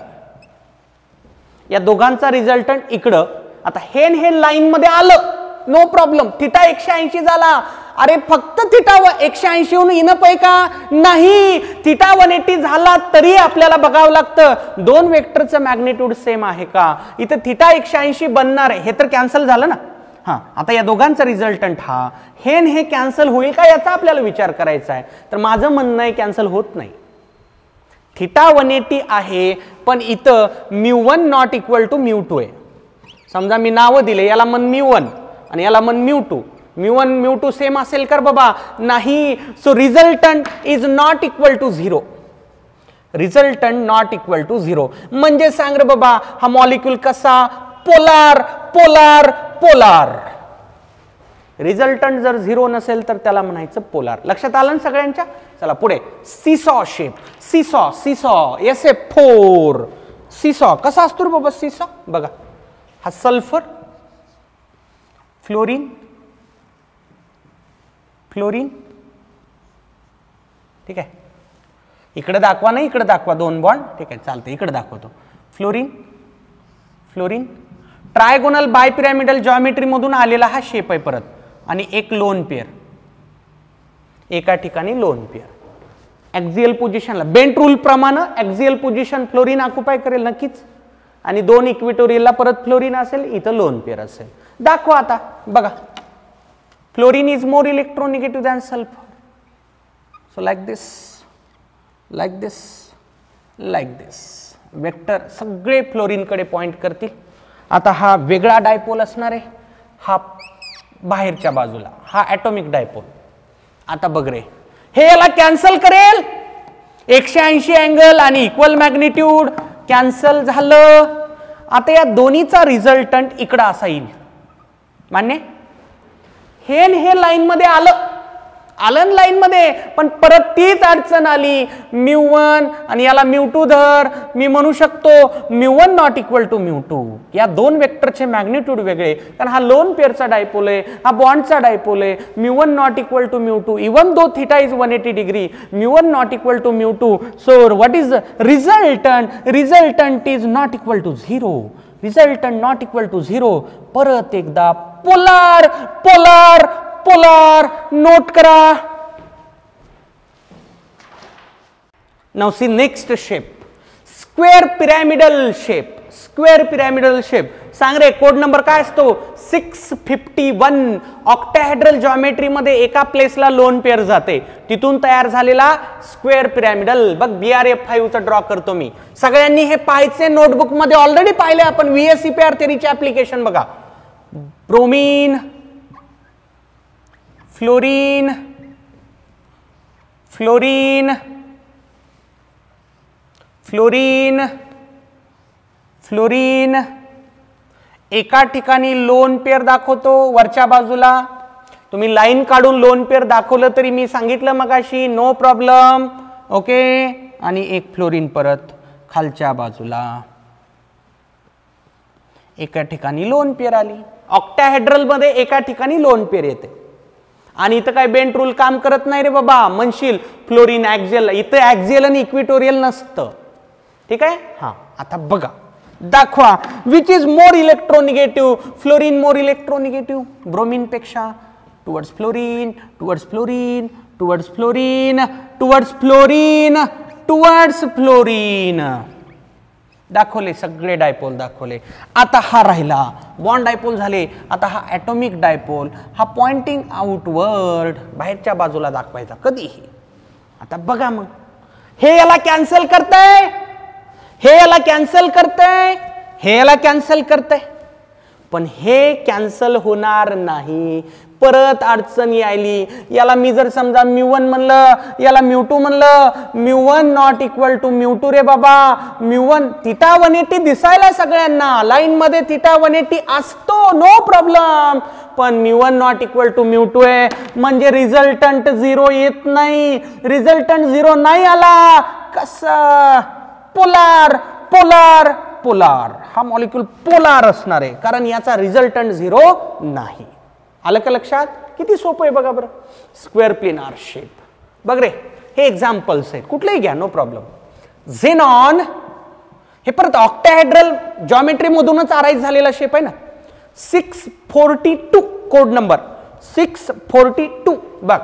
या दोघांचा रिझल्टंट इकडं. आता हे लाईन मध्ये आलं, नो प्रॉब्लेम, थिटा 180 झाला. अरे फक्त थिटा 180 होऊन इनफ आहे का, नाही, थिटा 180 झाला तरी आपल्याला बघावं लागतं दोन वेक्टरचं मॅग्निट्यूड सेम आहे का. इथं थिटा 180 बनणार आहे, हे तर कॅन्सल झालं ना. हां आता या दोघांचा रिझल्टंट हा, हे कॅन्सल होईल का याचा आपल्याला विचार करायचा आहे. तर माझं म्हणणं आहे कॅन्सल होत नाही. थिटा 180 आहे, पण इथं μ1 नॉट इक्वल टू μ2 आहे. समजा मी नावं दिले, याला मन μ1 आणि याला मन μ2, μ1 μ2 सेम असेल कर बाबा, नाही. So resultant is not equal to 0, resultant not equal to 0. म्हणजे सांग रे बाबा हा मॉलिक्यूल कसा, पोलार पोलार पोलार. रिझल्टंट जर 0 नसेल तर त्याला म्हणायचं पोलार. लक्षात आलं ना सगळ्यांच्या. चला पुढे seesaw shape, seesaw, seesaw SF4, seesaw कसा असतो रे बाबा सीसॉ. बघा हा सल्फर, फ्लोरीन, फ्लोरीन, ठीक आहे. इकडे दाखवा नाही, इकडे दाखवा दोन बॉन्ड, ठीक आहे चालतं, इकडे दाखवतो. फ्लोरीन, फ्लोरीन, ट्रायगोनल बायपिरॅमिडल जॉमेट्री मधून आलेला हा शेप आहे परत, आणि एक लोन पेअर, एका ठिकाणी लोन पेअर. ॲक्सियल पोझिशनला बेंट रूल प्रमाणे ॲक्सियल पोझिशन फ्लोरीन ऑक्युपाय करेल नक्कीच, आणि दोन इक्विटोरियलला परत फ्लोरीन असेल, इथं लोन पेअर असेल. दाखवा आता. बघा fluorine is more electronegative than sulphur, so like this, like this, like this. Vector सगळे फ्लोरीनकडे पॉइंट करतील. आता हा वेगळा डायपोल असणार आहे, हा बाहेरच्या बाजूला, हा ॲटॉमिक डायपोल. आता बघ रे, हे याला कॅन्सल करेल, 180 अँगल आणि इक्वल मॅग्निट्यूड कॅन्सल झालं. आता या दोन्हीचा रिझल्टंट इकडं असा येईल, मान्य. हे लाईन मध्ये आलं, आलं लाईन मध्ये, पण परत तीच अडचण आली, μ1 आणि याला μ2 धर. मी म्हणू शकतो μ1 नॉट इक्वल टू μ2. या दोन वेक्टरचे मॅग्निट्यूड वेगळे, कारण हा लोन पेअरचा डायपोल आहे, हा बॉन्डचा डायपोल आहे. μ1 not equal to μ2, even though theta is 180 degree, μ1 not equal to μ2. So what is resultant, resultant is not equal to 0, resultant not equal to 0. परत एकदा पोलार पोलार पोलार, नोट करा. Now see next shape, square pyramidal shape, square pyramidal shape. सांग रे code number काय असतो, 651. Octahedral geometry मध्ये एका प्लेसला lone pair जाते, तिथून तयार झालेला स्क्वेअर पिरॅमिडल. बघ BRF5 चा ड्रॉ करतो मी. सगळ्यांनी हे पाहायचे, नोटबुक मध्ये ऑलरेडी पाहिले आपण VSEPR थेरीचे ऍप्लिकेशन. बघा bromine, fluorine, fluorine, fluorine, fluorine. एका ठिकाणी लोन पेअर दाखवतो वरच्या बाजूला. तुम्ही लाईन काढून लोन पेअर दाखवलं तरी मी सांगितलं मगाशी, नो प्रॉब्लेम. ओके, आणि एक फ्लोरीन परत खालच्या बाजूला. एका ठिकाणी लोन पेअर आली. ऑक्टाहेड्रल मध्ये एका ठिकाणी लोन पेअर येते. आणि इथं काय बेंट रूल काम करत नाही रे बाबा म्हणशील. फ्लोरीन ऍक्झियल, इथं ऍक्झियल आणि इक्विटोरियल नसतं. ठीक आहे. हा, आता बघा, दाखवा which is more electronegative. Fluorine more electronegative bromine पेक्षा. Towards fluorine, towards fluorine, towards fluorine, towards fluorine, towards fluorine. दाखवले सगळे डायपोल दाखवले. आता हा राहिला बॉन्ड डायपोल झाले. आता हा ॲटॉमिक डायपोल, हा पॉइंटिंग आउटवर्ड, बाहेरच्या बाजूला दाखवायचा कधीही. आता बघा मग, हे याला कॅन्सल करतंय, हे याला कॅन्सल करतंय, हे याला कॅन्सल करतंय. पण हे कॅन्सल होणार नाही. परत अडचण यायली. याला मी जर समजा μ1 म्हणलं, याला μ2 म्हणलं, μ1 नॉट इक्वल टू μ2 रे बाबा. μ1 θ 180 दिसायला सगळ्यांना लाईन मध्ये θ 180 असतो, नो प्रॉब्लेम. पण μ1 नॉट इक्वल टू μ2 आहे म्हणजे रिझल्टंट 0 येत नाही. रिझल्टंट 0 नाही आला कसं? Polar, polar, polar. हा मॉलिक्यूल पोलार असणार आहे कारण याचा रिझल्टंट 0 नाही. आलं का लक्षात? किती सोपं आहे बघा बरं. Square planar shape. बघ रे, हे एक्झाम्पल्स आहेत, कुठलेही घ्या, नो प्रॉब्लेम. झेनॉन हे परत ऑक्टाहेड्रल जॉमेट्री मधूनच अराईज झालेला शेप आहे ना. 642 कोड नंबर 642. बघ,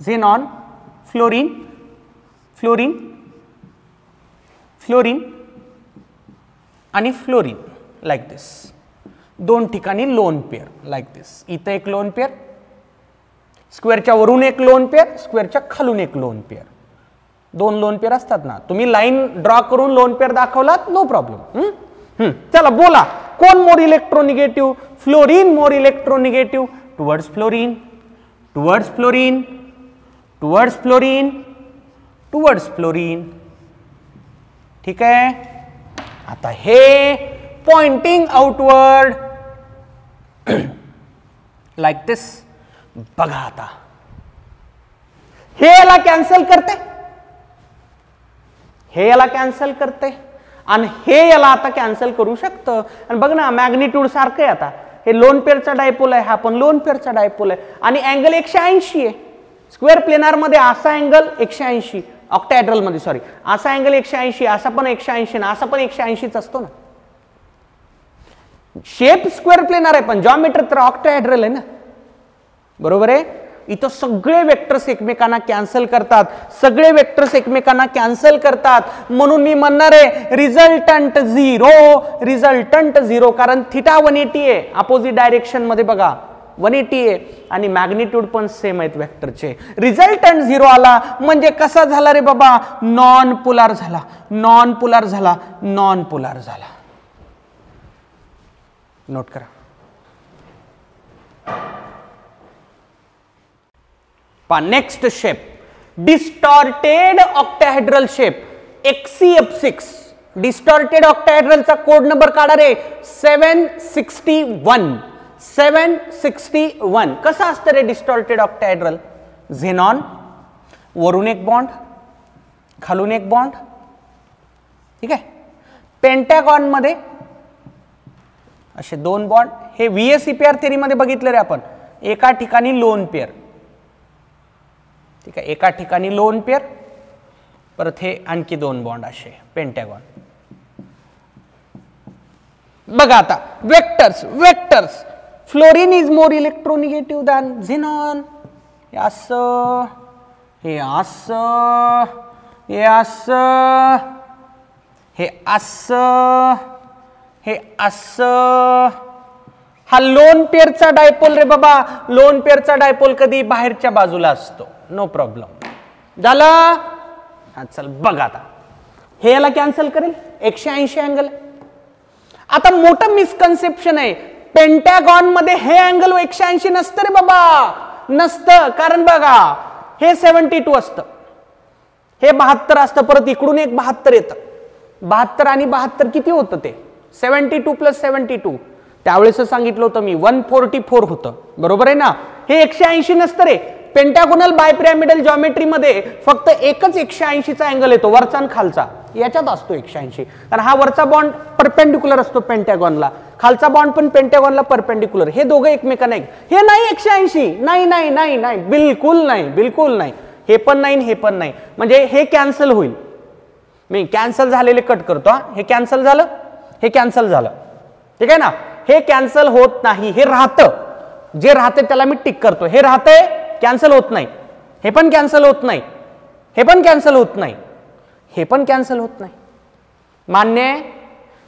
झेनॉन, फ्लोरीन, फ्लोरीन, फ्लोरीन आणि फ्लोरीन लाईक दिस. दोन ठिकाणी लोन पेअर लाईक दिस. इथं एक लोन पेअर, स्क्वेअरच्या वरून एक लोन पेअर, स्क्वेअरच्या खालून एक लोन पेअर. दोन लोन पेअर असतात ना. तुम्ही लाईन ड्रॉ करून लोन पेअर दाखवलात, नो प्रॉब्लेम. चला बोला, कोण more electronegative? Fluorine more electronegative. Towards fluorine, towards fluorine, towards fluorine, towards fluorine. ठीक आहे. आता हे पॉइंटिंग आउटवर्ड लाईक दिस. बघा आता, हे याला कॅन्सल करते, हे याला कॅन्सल करते आणि हे याला आता कॅन्सल करू शकतं. आणि बघ ना, मॅग्निट्यूड सारखं आहे. आता हे लोन पेअरचा डायपोल आहे, हा पण लोन पेअरचा डायपोल आहे आणि अँगल 180 आहे. स्क्वेअर प्लेनार मध्ये असा अँगल 180, ऑक्टाहेड्रल मध्ये सॉरी, असा अँगल 180, असा पण 180 ना, असा पण 180च असतो ना. शेप स्क्वेअर प्लेनार आहे पण जॉमेट्री तर ऑक्टाहेड्रल आहे ना. बरोबर आहे. इथं सगळे वेक्टर्स एकमेकांना कॅन्सल करतात, सगळे वेक्टर्स एकमेकांना कॅन्सल करतात. म्हणून मी म्हणणार आहे रिझल्टंट 0, रिझल्टंट 0. कारण θ 180 आहे अपोजिट डायरेक्शन मध्ये. बघा 180 आहे आणि मॅग्निट्यूड पण सेम आहेत वेक्टरचे. रिझल्टंट 0 आला म्हणजे कसा झाला रे बाबा? नॉन पोलार झाला, नॉन पोलार झाला, नॉन पोलार झाला. नोट करा. पा next shape, distorted octahedral shape, XCF6. Distorted ऑक्टाहेड्रलचा कोड नंबर काढा रे. 761. 761. कसा असतं रे डिस्टॉर्टेड ऑक्टाहेड्रल? झेनॉन, वरून एक बॉन्ड, खालून एक बॉन्ड. ठीक आहे. पेंटॅगॉन मध्ये असे दोन बॉन्ड. हे VSEPR थेरी मध्ये बघितलं रे आपण. एका ठिकाणी लोन पेअर. ठीक आहे. एका ठिकाणी लोन पेअर, परत हे आणखी दोन बॉन्ड असे पेंटॅगॉन. बघा आता vectors, vectors. Fluorine is more electronegative than xenon. हे असं, हे असं, हे असं, हे असं, हे असं. हा लोन पेअरचा डायपोल रे बाबा. लोन पेअरचा डायपोल कधी बाहेरच्या बाजूला असतो, नो प्रॉब्लेम. झालं. चल बघा आता, हे याला कॅन्सल करेल, 180 अँगल. आता मोठं मिसकन्सेप्शन आहे, पेंटॅगॉन मध्ये हे अँगल 180 नसतं रे बाबा, नसतं. कारण बघा हे 72 असतं, हे 72 असतं, परत इकडून एक 72 येतं. 72 आणि 72 किती होतं ते? 72 + 72. त्यावेळेस सांगितलं होतं मी 144 होतं. बरोबर आहे ना. हे 180 नसतं रे, पेंटागोनल बायपिरॅमिडल जॉमेट्री मध्ये फक्त एकच 180चा अँगल येतो, वरचा आणि खालचा, याच्यात असतो 180, कारण हा वरचा बॉन्ड परपेंडिक्युलर असतो पेंटागॉनला, खालचा बॉन्ड पण पेंटागॉनला परपेंडिक्युलर, हे दोघं एकमेकांना हे नाही 180, नाही नाही नाही नाही, बिलकुल नाही, बिलकुल नाही, हे पण नाही हे पण नाही, म्हणजे हे कॅन्सल होईल. मी कॅन्सल झालेले कट करतो, हे कॅन्सल झालं, हे कॅन्सल झालं, ठीक आहे ना, हे कॅन्सल होत नाही, हे राहतं, जे राहते त्याला मी टिक करतो, हे राहते, कॅन्सल होत नाही, हे पण कॅन्सल होत नाही, हे पण कॅन्सल होत नाही, हे पण कॅन्सल होत नाही, मान्य आहे,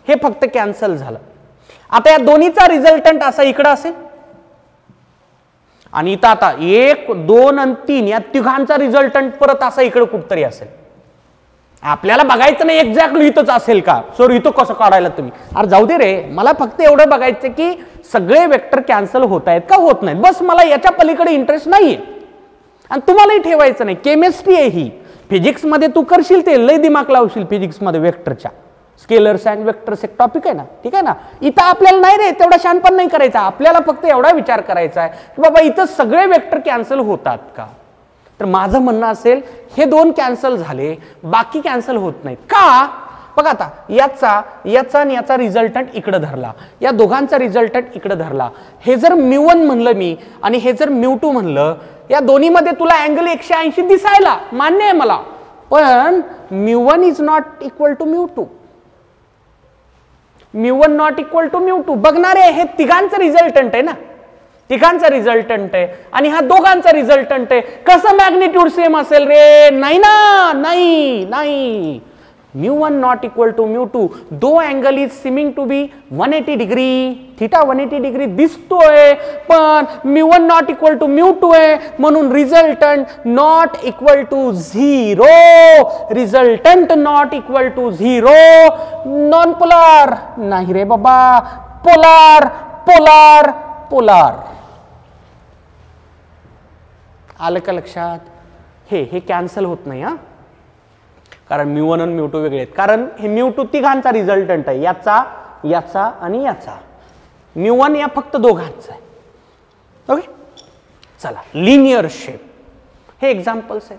हे फक्त कॅन्सल झालं. आता या दोन्हीचा रिझल्टंट असा इकडं असेल, आणि इथं आता 1 2 आणि 3 या तिघांचा रिझल्टंट परत असा इकडे कुठतरी असेल. आपल्याला बघायचं नाही एक्झॅक्टली इथंच असेल का, सर इथं कसं काढायला तुम्ही, अरे जाऊ दे रे, मला फक्त एवढं बघायचं की सगळे वेक्टर कॅन्सल होत आहेत का होत नाहीत, बस मला याच्या पलीकडे इंटरेस्ट नाहीये. आणि तुम्हालाही ठेवायचं नाही, केमिस्ट्री आहे ही, फिजिक्स मध्ये तू करशील ते लय दिमाग लावशील, फिजिक्स मध्ये वेक्टरच्या, स्केलर्स अँड वेक्टर्स एक टॉपिक आहे ना, ठीक आहे ना. इथं आपल्याला नाही रे तेवढा शहाणपण नाही करायचा, आपल्याला फक्त एवढा विचार करायचा आहे की बाबा इथं सगळे वेक्टर कॅन्सल होतात का. तर माझं म्हणणं असेल हे दोन कॅन्सल झाले, बाकी कॅन्सल होत नाहीत का. बघा आता याचा याचा आणि याचा रिझल्टंट इकडे धरला, या दोघांचा रिझल्टंट इकडे धरला, हे जर μ1 म्हणलं मी आणि हे जर μ2 म्हणलं, या दोन्हीमध्ये तुला अँगल 180 दिसायला मान्य आहे मला, पण μ1 is not equal to μ2, μ1 not equal to μ2. बघणारे हे तिघांचं रिझल्टंट आहे ना, तिघांचा रिझल्टंट आहे आणि हा दोघांचा रिझल्टंट आहे, कसं मॅग्निट्यूड सेम असेल रे, नाही ना, नाही नाही, μ1 not equal to μ2, though angle is seeming to be 180 degree, theta 180 degree दिसतोय, पण μ1 नॉट इक्वल टू μ2 आहे, म्हणून resultant not equal to 0, resultant not equal to 0, non polar नाही रे बाबा, पोलार पोलार पोलार. आलं का लक्षात. हे कॅन्सल होत नाही हा, कारण μ1 आणि μ2 वेगळे आहेत, कारण हे μ2 तिघांचा रिझल्टंट आहे, याचा याचा आणि याचा, μ1 या फक्त दोघांचा आहे. ओके चला, लिनियर शेप हे एक्झाम्पल्स आहे.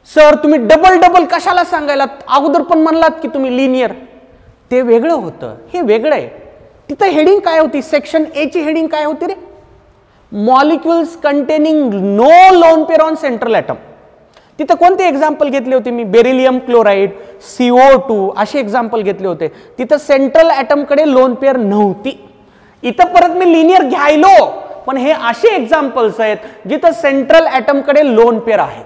सर तुम्ही डबल डबल कशाला सांगायला, अगोदर पण म्हणलात की तुम्ही लिनियर, ते वेगळं होतं, हे वेगळं आहे. तिथं हेडिंग काय होती, सेक्शन ए ची हेडिंग काय होती रे, molecules containing no lone pair on central atom. तिथं कोणते एक्झाम्पल घेतले होते मी, बेरिलियम क्लोराईड, CO2 असे एक्झाम्पल घेतले होते. तिथं सेंट्रल ॲटम कडे लोन पेअर नव्हती. इथं परत मी लिनियर घ्यायलो, पण हे असे एक्झाम्पल्स आहेत जिथं सेंट्रल ॲटम कडे लोन पेअर आहेत.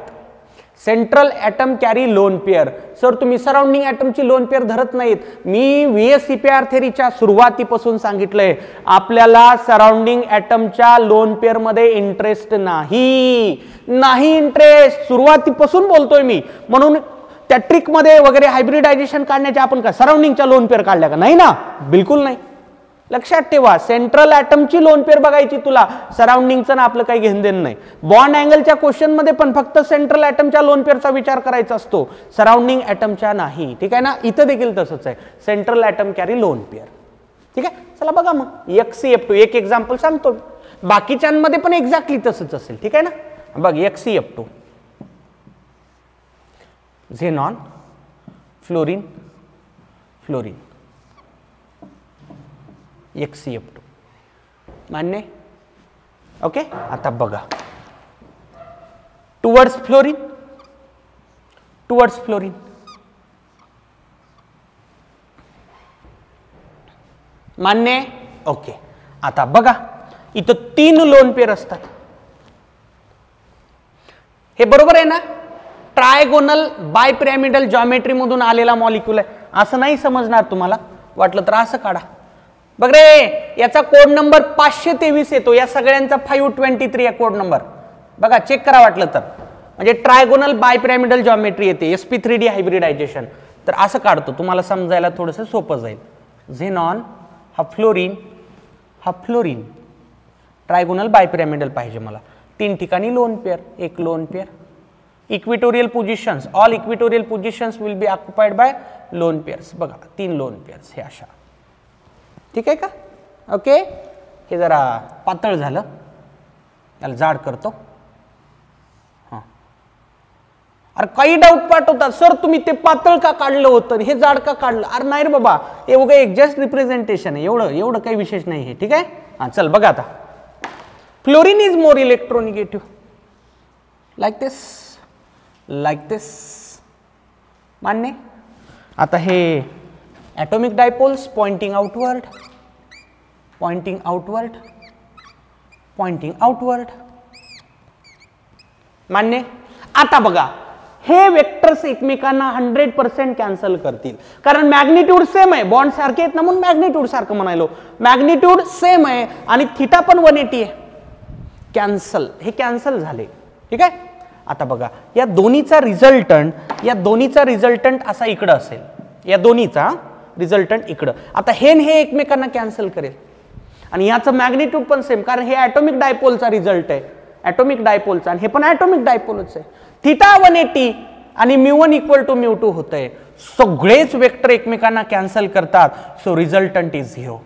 Central atom carry lone pair. Sir तुम्ही सराउंडिंग ॲटमची लोन पेअर धरत नाहीत. मी VSEPR थेरीच्या सुरुवातीपासून सांगितलंय आपल्याला सराउंडिंग ॲटमच्या लोन पेअर मध्ये इंटरेस्ट नाही, नाही इंटरेस्ट, सुरुवातीपासून बोलतोय मी. म्हणून त्या ट्रिक मध्ये वगैरे हायब्रिडायझेशन काढण्याचे आपण का सराउंडिंगच्या लोन पेअर काढल्या का, नाही ना, बिलकुल नाही. लक्षात ठेवा, सेंट्रल ॲटमची लोन पेअर बघायची तुला, सराउंडिंगचं ना आपलं काही घेणं देणं नाही. बॉन्ड अँगलच्या क्वेश्चन मध्ये पण फक्त सेंट्रल ॲटमच्या लोन पेअरचा विचार करायचा असतो, सराउंडिंग ॲटमच्या नाही. ठीक आहे ना, इथं देखील तसंच आहे, central atom carry lone pair. ठीक आहे, चला बघा मग HCF2 एक एक्झाम्पल सांगतो, बाकीच्यांमध्ये पण एक्झॅक्टली तसंच असेल. ठीक आहे ना, बघ HCF2, xenon, fluorine, fluorine, HCF2 मान्य. ओके, आता बघा टुवर्ड्स फ्लोरीन, टुवर्ड्स फ्लोरीन, मान्य. ओके, आता बघा इथं 3 लोन पेअर असतात, हे बरोबर आहे ना. ट्रायगोनल बायपिरॅमिडल जॉमेट्री मधून आलेला मॉलिक्यूल आहे, असं नाही समजणार तुम्हाला, वाटलं तर असं काढा. बघ रे, याचा कोड नंबर 523 येतो, या सगळ्यांचा 523 आहे कोड नंबर. बघा चेक करा वाटलं तर, म्हणजे ट्रायगोनल बायपिरॅमिडल जॉमेट्री येते, sp3d हायब्रिडायझेशन. तर असं काढतो, तुम्हाला समजायला थोडंसं सोपं जाईल. झेनॉन हा फ्लोरीन, हा फ्लोरीन, ट्रायगोनल बायपिरॅमिडल पाहिजे मला. 3 ठिकाणी लोन पेअर, एक lone pair, equatorial positions, all equatorial positions will be occupied by loan pairs. बघा 3 लोन पेअर्स हे अशा. ठीक आहे का. ओके, हे जरा पातळ झालं, याला जाड करतो. अरे काही डाऊट पाठवतात, सर तुम्ही ते पातळ का काढलं होतं, हे जाड का काढलं. अरे नाही रे बाबा, हे उगा एक जस्ट रिप्रेझेंटेशन आहे, एवढं काही विशेष नाही आहे. ठीक आहे. हा चल बघा आता, फ्लोरीन इज मोर इलेक्ट्रोनिगेटिव्ह लाईक दिस मान्य. आता हे ॲटॉमिक डायपोल्स पॉइंटिंग आउटवर्ड मान्य. आता बघा, हे वेक्टर्स एकमेकांना 100% कॅन्सल करतील, कारण मॅग्निट्यूड सेम आहे, बॉन्ड सारखे आहेत ना, म्हणून मॅग्निट्यूड सारखं म्हणायलो. मॅग्निट्यूड सेम आहे आणि थिटा पण 180 आहे. हे कॅन्सल झाले. ठीक आहे. आता बघा, या दोन्हीचा रिझल्टंट असा इकडं असेल, या दोन्हीचा रिझल्टंट इकडं. आता हे एकमेकांना कॅन्सल करेल आणि याचं मॅग्निट्यूड पण सेम, कारण हे ॲटॉमिक डायपोलचा रिझल्ट आहे, ॲटॉमिक डायपोलचा, आणि हे पण ॲटॉमिक डायपोलच आहे. थिटा 180 आणि μ1 = μ2 होतंय. सगळेच वेक्टर एकमेकांना कॅन्सल करतात, सो रिझल्टंट इज 0.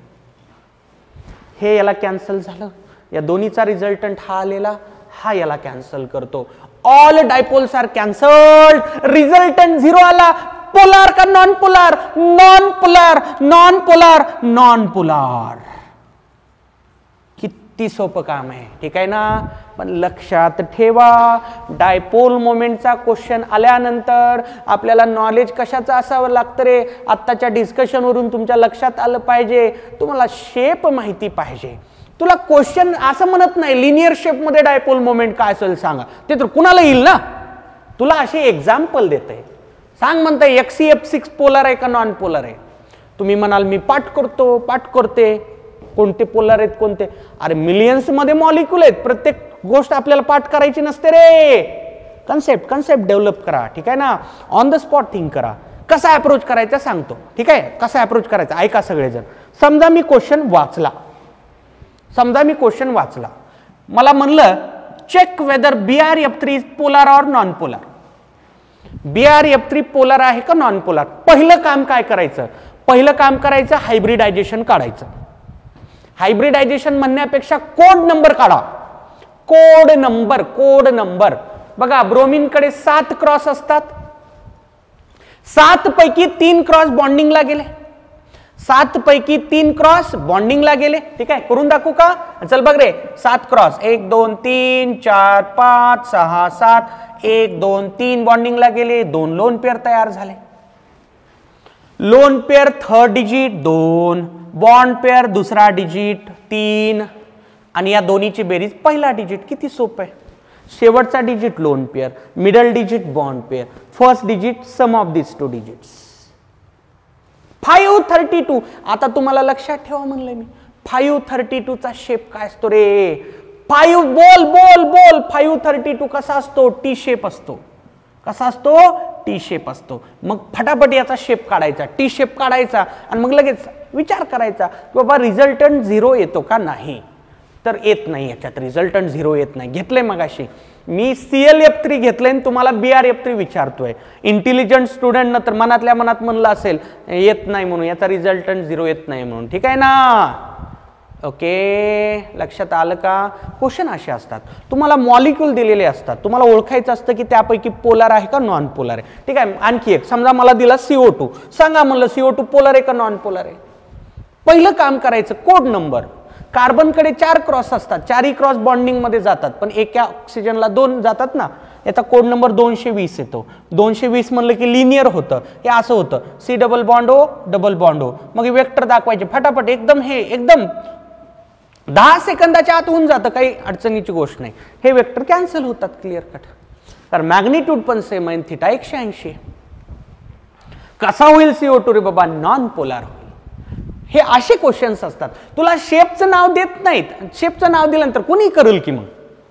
हे याला कॅन्सल झालं, या दोन्हीचा रिझल्टंट हा आलेला, हा याला कॅन्सल करतो. All dipoles are cancelled, resultant 0 आला. पोलार का नॉन पोलार, नॉन पोलार. किती सोपं काम आहे. ठीक आहे ना. पण लक्षात ठेवा, डायपोल मोमेंटचा क्वेश्चन आल्यानंतर आपल्याला नॉलेज कशाचं असावं लागतं रे. आत्ताच्या डिस्कशन वरून तुमच्या लक्षात आलं पाहिजे, तुम्हाला शेप माहिती पाहिजे. तुला क्वेश्चन असं म्हणत नाही लिनियर शेप मध्ये डायपोल मोमेंट काय असेल सांगा, ते तर कुणाला येईल ना. तुला असे एक्झाम्पल देते, सांग म्हणताय XeF6 पोलर आहे का नॉन पोलर आहे. तुम्ही म्हणाल मी पाठ करते, कोणते पोलर आहेत कोणते. अरे मिलियन्स मध्ये मॉलिक्यूल आहेत, प्रत्येक गोष्ट आपल्याला पाठ करायची नसते रे. कन्सेप्ट डेव्हलप करा. ठीक आहे ना. ऑन द स्पॉट थिंक करा. कसा अप्रोच करायचा सांगतो. ठीक आहे. कसा अप्रोच करायचा ऐका सगळेजण. समजा मी क्वेश्चन वाचला, मला म्हणलं check whether BrF3 is polar और नॉन पोलर. BrF3 पोलर आहे का नॉन पोलर. पहिलं काम काय करायचं, हायब्रिडायझेशन काढायचं. हायब्रिडायझेशन म्हणण्यापेक्षा कोड नंबर काढा. कोड नंबर बघा, ब्रोमिन कडे 7 क्रॉस असतात, 7 पैकी 3 क्रॉस बॉन्डिंगला गेले. 7 पैकी 3 क्रॉस बॉन्डिंगला गेले. ठीक आहे. करून दाखवू का. चल बघ रे, 7 क्रॉस 1 2 3 4 5 6 7 1 2 3 बॉन्डिंगला गेले. 2 लोन पेअर तयार झाले. Lone pair third digit 2, bond pair दुसरा डिजिट 3, आणि या दोन्हीची बेरीज पहिला डिजिट. किती सोपं आहे. शेवटचा digit lone pair, middle digit bond pair, first digit some of this 2 digits. 532. आता तुम्हाला लक्षात ठेवा म्हणलंय मी, 532 चा शेप काय असतो रे. 5 बोल 532 कसा असतो. टी शेप असतो. कसा असतो. टी शेप असतो. मग फटाफट याचा शेप काढायचा, टी शेप काढायचा, आणि मग लगेच विचार करायचा की बाबा रिझल्टंट 0 येतो का. नाही तर येत नाही, याच्यात रिझल्टंट 0 येत नाही. घेतलंय मगाशी मी ClF3 घेतलंय, तुम्हाला BrF3 विचारतोय. इंटेलिजंट स्टुडंट तर मनातल्या मनात म्हणलं असेल येत नाही म्हणून, याचा रिझल्टंट 0 येत नाही म्हणून. ठीक आहे ना. ओके, लक्षात आलं का. क्वेश्चन असे असतात, तुम्हाला मॉलिक्यूल दिलेले असतात, तुम्हाला ओळखायचं असतं की त्यापैकी पोलर आहे का नॉन पोलर आहे. ठीक आहे. आणखी एक समजा मला दिला CO2, सांगा म्हणलं CO2 पोलर आहे का नॉन पोलर आहे. पहिलं काम करायचं कोड नंबर. कार्बनकडे 4 क्रॉस असतात, 4ही क्रॉस बॉन्डिंग मध्ये जातात, पण एका ऑक्सिजनला 2 जातात ना. याचा कोड नंबर 220 येतो. 220 म्हणलं की लिनियर होतं. हे असं होतं C double bond O double bond O. मग वेक्टर दाखवायचे फटाफट, एकदम 10 सेकंदाच्या आत होऊन जातं, काही अडचणीची गोष्ट नाही. हे वेक्टर कॅन्सल होतात क्लिअर कट, कारण मॅग्निट्यूड पण सेम आहे. थिटा 180. कसा होईल CO2 रे बाबा. नॉन पोलार होईल. हे असे क्वेश्चन्स असतात. तुला शेपचं नाव देत नाहीत, शेपचं नाव दिल्यानंतर कोणी करेल की मग,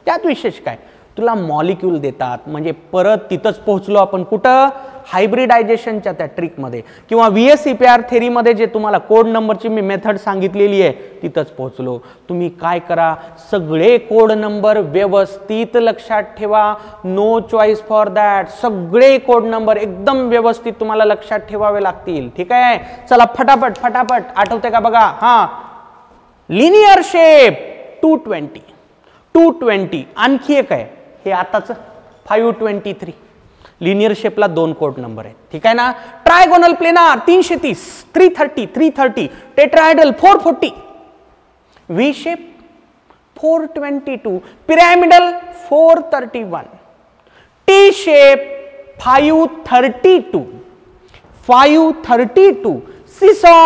त्यात विशेष काय. तुला मॉलिक्यूल देतात, म्हणजे परत तिथंच पोहोचलो आपण कुठं. हायब्रिडायझेशनच्या त्या ट्रिकमध्ये किंवा VSEPR थेरीमध्ये जे तुम्हाला कोड नंबरची मी मेथड सांगितलेली आहे तिथंच पोहोचलो. तुम्ही काय करा, सगळे कोड नंबर व्यवस्थित लक्षात ठेवा. No choice for that. सगळे कोड नंबर एकदम व्यवस्थित तुम्हाला लक्षात ठेवावे लागतील. ठीक आहे. चला फटाफट आठवते का बघा. हा, लिनियर शेप 220. आणखी एक आहे हे आताच 523. लिनियर शेपला 2 कोड नंबर आहेत, ठीक आहे ना. Trigonal planar 330, 330, 330, tetrahedral 440, V shape 422, pyramidal 431, T shape 532, 532, seesaw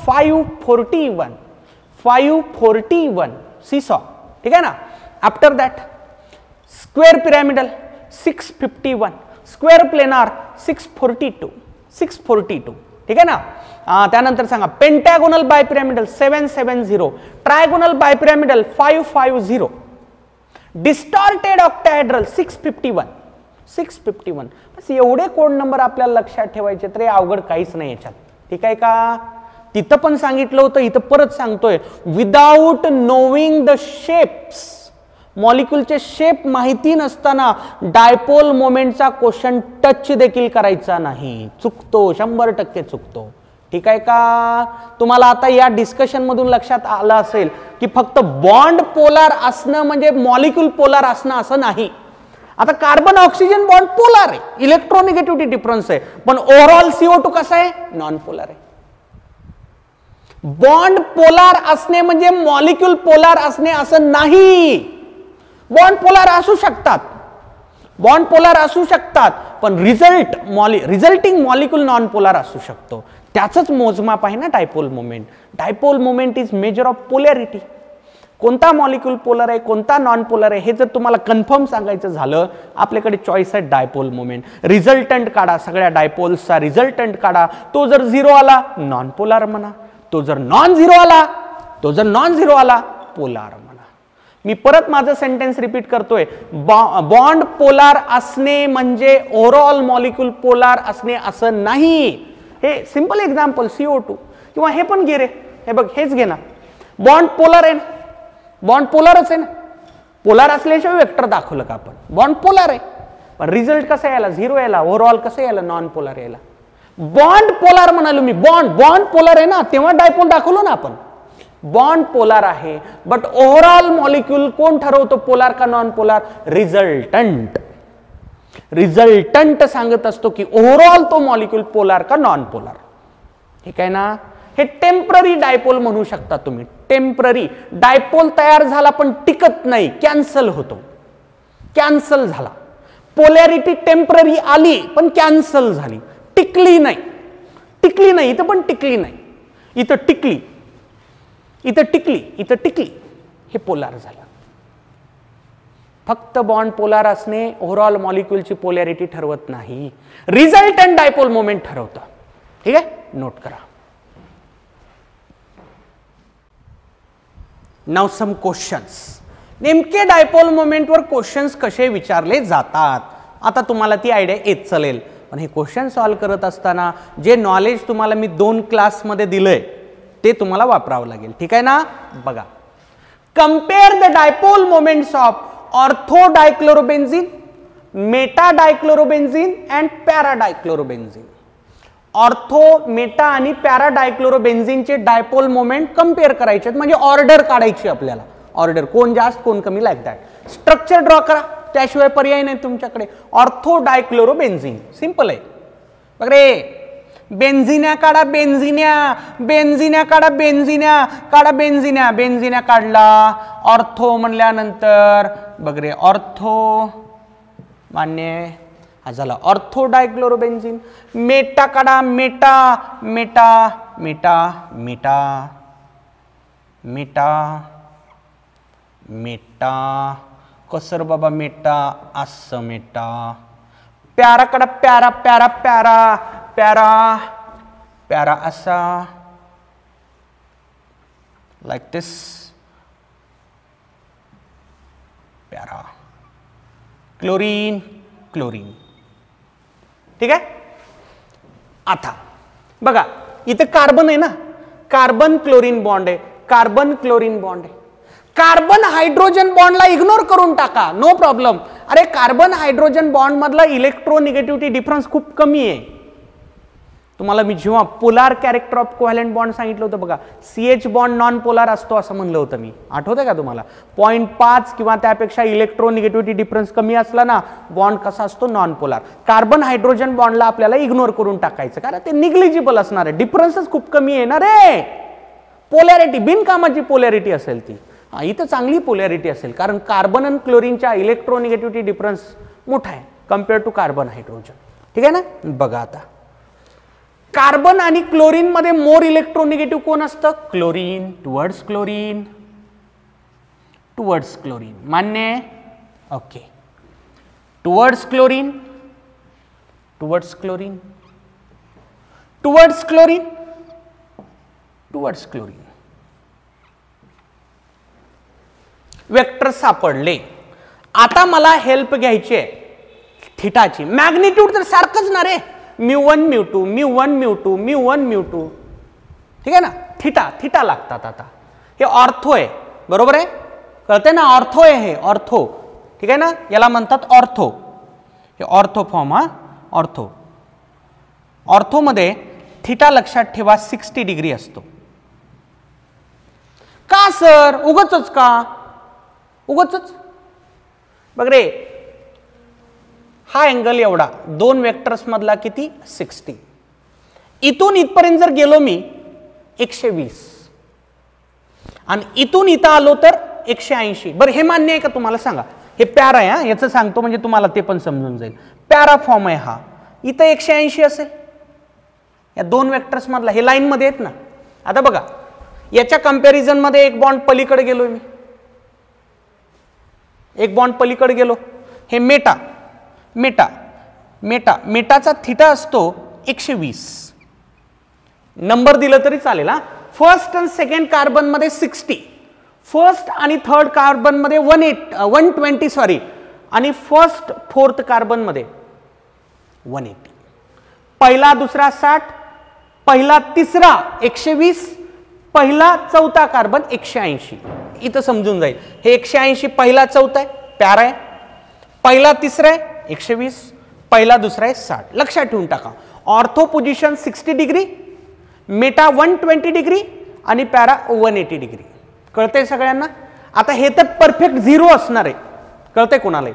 541, 541 seesaw, ठीक है ना. After that square pyramidal 651, square planar 642, 642, ठीक आहे ना. त्यानंतर सांगा पेंटॅगोनल बायपिरॅमिडल 770, ट्रायगोनल बायपिरॅमिडल 550, डिस्टॉर्टेड ऑक्टाहेड्रल 651, 651. बस एवढे कोड नंबर आपल्याला लक्षात ठेवायचे, तरी अवघड काहीच नाही याच्यात, ठीक आहे का. तिथं पण सांगितलं होतं, इथं परत सांगतोय, विदाउट नोविंग द शेप्स, मॉलिक्यूलचे शेप माहिती नसताना डायपोल मोमेंटचा क्वेश्चन टच देखील करायचा नाही, चुकतो, 100% चुकतो, ठीक आहे का. तुम्हाला आता या डिस्कशन मधून लक्षात आलं असेल की फक्त बॉन्ड पोलार असणं म्हणजे मॉलिक्यूल पोलार असणं असं नाही. आता कार्बन ऑक्सिजन बॉन्ड पोलार आहे, इलेक्ट्रोनिगेटिव्हिटी डिफरन्स आहे, पण ओव्हरऑल CO2 कसा आहे, नॉन पोलार आहे. बॉन्ड पोलार असणे म्हणजे मॉलिक्यूल पोलार असणे असं नाही. बॉन्ड पोलार असू शकतात, बॉन्ड पोलार असू शकतात, पण रिझल्टिंग मॉलिक्यूल नॉन पोलार असू शकतो. त्याचंच मोजमाप आहे ना dipole moment. Dipole moment is measure of polarity. कोणता मॉलिक्यूल पोलर आहे, कोणता नॉन पोलर आहे, हे जर तुम्हाला कन्फर्म सांगायचं झालं, आपल्याकडे चॉईस आहे डायपोल मोमेंट. रिझल्टंट काढा, सगळ्या डायपोल्सचा रिझल्टंट काढा. तो जर 0 आला नॉन पोलार म्हणा, तो जर नॉन झिरो आला पोलार म्हणा. मी परत माझं सेंटेन्स रिपीट करतोय, बॉन्ड पोलार असणे म्हणजे ओव्हरऑल मॉलिक्यूल पोलार असणे असं नाही. हे सिंपल एक्झाम्पल CO2, किंवा हे पण घे रे, हे बघ, हेच घे ना. बॉन्ड पोलार आहे ना, बॉन्ड पोलारच आहे ना. पोलार असल्याशिवाय वेक्टर दाखवलं का आपण, बॉन्ड पोलार आहे, पण रिझल्ट कसा यायला, 0 यायला, ओव्हरऑल कसं यायला, नॉन पोलार यायला. बॉन्ड पोलार म्हणालो मी, बॉन्ड पोलार आहे ना, तेव्हा डायपोल दाखवलो ना आपण. बॉन्ड पोलार आहे, बट ओव्हरऑल मॉलिक्यूल कोण ठरवतो, पोलार का नॉन पोलार, रिझल्टंट. रिझल्टंट सांगत असतो की ओव्हरऑल तो मॉलिक्यूल पोलार का नॉन पोलार, ठीक आहे ना. हे टेम्पररी डायपोल म्हणू शकता तुम्ही. टेम्पररी डायपोल तयार झाला पण टिकत नाही, कॅन्सल होतो, कॅन्सल झाला. पोलॅरिटी टेम्पररी आली पण कॅन्सल झाली, टिकली नाही, टिकली नाही, इथं पण टिकली नाही, इथं टिकली, इथं टिकली, इथं टिकली, हे पोलार झालं. फक्त बॉन्ड पोलार असणे ओव्हरऑल मॉलिक्यूलची पोलॅरिटी ठरवत नाही, रिझल्टंट डायपोल मोमेंट ठरवतं, ठीक आहे. नोट करा. Now some questions. नेमके डायपोल मोमेंटवर क्वेश्चन्स कसे विचारले जातात, आता तुम्हाला ती आयडिया येत चालेल. पण हे क्वेश्चन सॉल्व करत असताना जे नॉलेज तुम्हाला मी 2 क्लासमध्ये दिलंय ते तुम्हाला वापरावं लागेल, ठीक आहे ना. बघा, compare the dipole moments of ortho dichlorobenzene, meta dichlorobenzene and para dichlorobenzene. Ortho, meta आणि पॅरा डायक्लोरोबेन्झीनचे डायपोल मोमेंट कंपेअर करायचे, म्हणजे ऑर्डर काढायची आपल्याला, ऑर्डर कोण जास्त कोण कमी, लाईक दॅट. स्ट्रक्चर ड्रॉ करा, त्याशिवाय पर्याय नाही तुमच्याकडे. ऑर्थो डायक्लोरोबेन्झीन सिंपल आहे. बघ रे, बेन्झिन्या काढा, बेन्झिन्या, बेन्झिन्या काढा, बेन्झिन्या काढा, बेन्झिन्या, बेन्झिन्या काढला. ऑर्थो म्हणल्यानंतर बघ रे, ऑर्थो मान्य हा झाला ऑर्थो डायक्लोरोबेन्झीन. मेटा काढा, Meta, Meta, Meta, Meta, Meta, Meta, कसर बाबा मेटा, असं मेटा. प्यारा काढा, प्यारा, प्यारा, प्यारा, प्यारा, प्यारा असा, लाईक दिस, प्यारा. क्लोरीन, क्लोरीन, ठीक आहे. आता बघा, इथे कार्बन आहे ना, कार्बन क्लोरीन बॉन्ड आहे, कार्बन क्लोरीन बॉन्ड आहे. कार्बन हायड्रोजन बॉन्डला इग्नोर करून टाका, नो प्रॉब्लेम. अरे कार्बन हायड्रोजन बॉन्ड मधला इलेक्ट्रोनिगेटिव्हिटी डिफरन्स खूप कमी आहे, तुम्हाला मी जेव्हा polar character of covalent bond सांगितलं होतं बघा, CH बॉन्ड नॉन पोलार असतो असं म्हणलं होतं मी, आठवतंय का तुम्हाला? 0.5 किंवा त्यापेक्षा इलेक्ट्रोनिगेटिव्हिटी डिफरन्स कमी असला ना बॉन्ड कसा असतो, नॉन पोलार. कार्बन हायड्रोजन बॉन्डला आपल्याला इग्नोर करून टाकायचं, कारण ते निग्लिजिबल असणार आहे, डिफरन्सच खूप कमी येणार आहे. पोलॅरिटी बिनकामाची पोलॅरिटी असेल ती, इथं चांगली पोलॅरिटी असेल, कारण कार्बन आणि क्लोरीनच्या इलेक्ट्रोनिगेटिव्हिटी डिफरन्स मोठा आहे कम्पेअर टू कार्बन हायड्रोजन. ठीक आहे ना? बघा आता कार्बन आणि क्लोरीन मध्ये मोर इलेक्ट्रोनिगेटिव्ह कोण असतं? Chlorine. Towards chlorine, towards chlorine. मान्य आहे? Okay. Towards chlorine, towards chlorine, towards chlorine, towards chlorine. Vector सापडले. आता मला हेल्प घ्यायची आहे थिटाची. मॅग्निट्यूड तर सारखंच ना रे, μ1 μ2 μ1 μ2 μ1 μ2. ठीक आहे ना? थिटा थिटा लागतात. आता हे ऑर्थो आहे, बरोबर आहे? कळते ना? ऑर्थो आहे हे, ऑर्थो. ठीक आहे ना? याला म्हणतात ऑर्थो. हे ऑर्थो फॉर्म. हा ऑर्थो. ऑर्थो मध्ये थिटा लक्षात ठेवा 60 डिग्री असतो. का सर? उगचच का? उगचच बघ रे, हा अँगल एवढा, दोन वेक्टर्स मधला किती? 60. इथून इथपर्यंत जर गेलो मी 120 आणि इथून इथं आलो तर 180. बरं हे मान्य आहे का तुम्हाला? सांगा. हे पॅरा आहे, हा याचं सांगतो म्हणजे तुम्हाला ते पण समजून जाईल. पॅरा फॉर्म आहे हा. इथं 180 असेल या दोन वेक्टर्स मधला, हे लाईन मध्ये आहेत ना. आता बघा याच्या कंपॅरिझन मध्ये एक बॉन्ड पलीकडे गेलोय मी, एक बॉन्ड पलीकडे गेलो. हे मेटा मेटा मेटा मेटाचा थिटा असतो 120. नंबर दिलं तरी चालेल. हा फर्स्ट आणि सेकंड कार्बन मध्ये 60, फर्स्ट आणि थर्ड कार्बन मध्ये 120 सॉरी, आणि फर्स्ट फोर्थ कार्बन मध्ये 180. पहिला दुसरा 60, पहिला तिसरा 120, पहिला चौथा कार्बन 180. इथं समजून जाईल. हे 180 पहिला चौथा आहे, पॅरा आहे. पहिला तिसरा आहे 120, पहिला दुसरा आहे 60. लक्षात ठेवून टाका. Ortho position 60 degree, Meta 120 degree आणि पॅरा 180 डिग्री. कळतंय सगळ्यांना? आता हे तर परफेक्ट 0 असणार आहे. कळतंय कोणाला?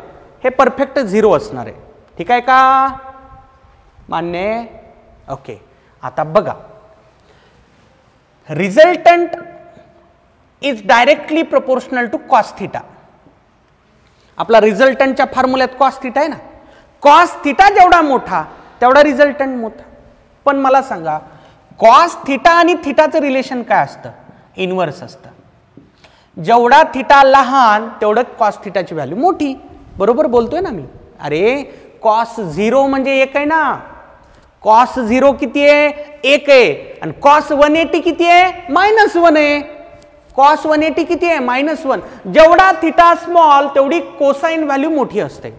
हे परफेक्ट 0 असणार आहे. ठीक आहे का? मान्य? ओके. आता बघा, resultant is directly proportional to cos theta. आपला रिझल्टंटच्या फॉर्म्युल्यात कॉस थिटा आहे ना. कॉस थिटा जेवढा मोठा तेवढा रिझल्टंट मोठा. पण मला सांगा, कॉस थिटा आणि थिटाचं रिलेशन काय असतं? इनवर्स असतं. जेवढा थिटा लहान तेवढं कॉस थिटाची व्हॅल्यू मोठी. बरोबर बोलतोय ना मी? अरे कॉस 0 म्हणजे 1 आहे ना. कॉस 0 किती आहे? 1 आहे. आणि कॉस 180 किती आहे? -1 आहे. कॉस 180 किती आहे? -1. जेवढा थिटा स्मॉल तेवढी कोसाइन व्हॅल्यू मोठी असते.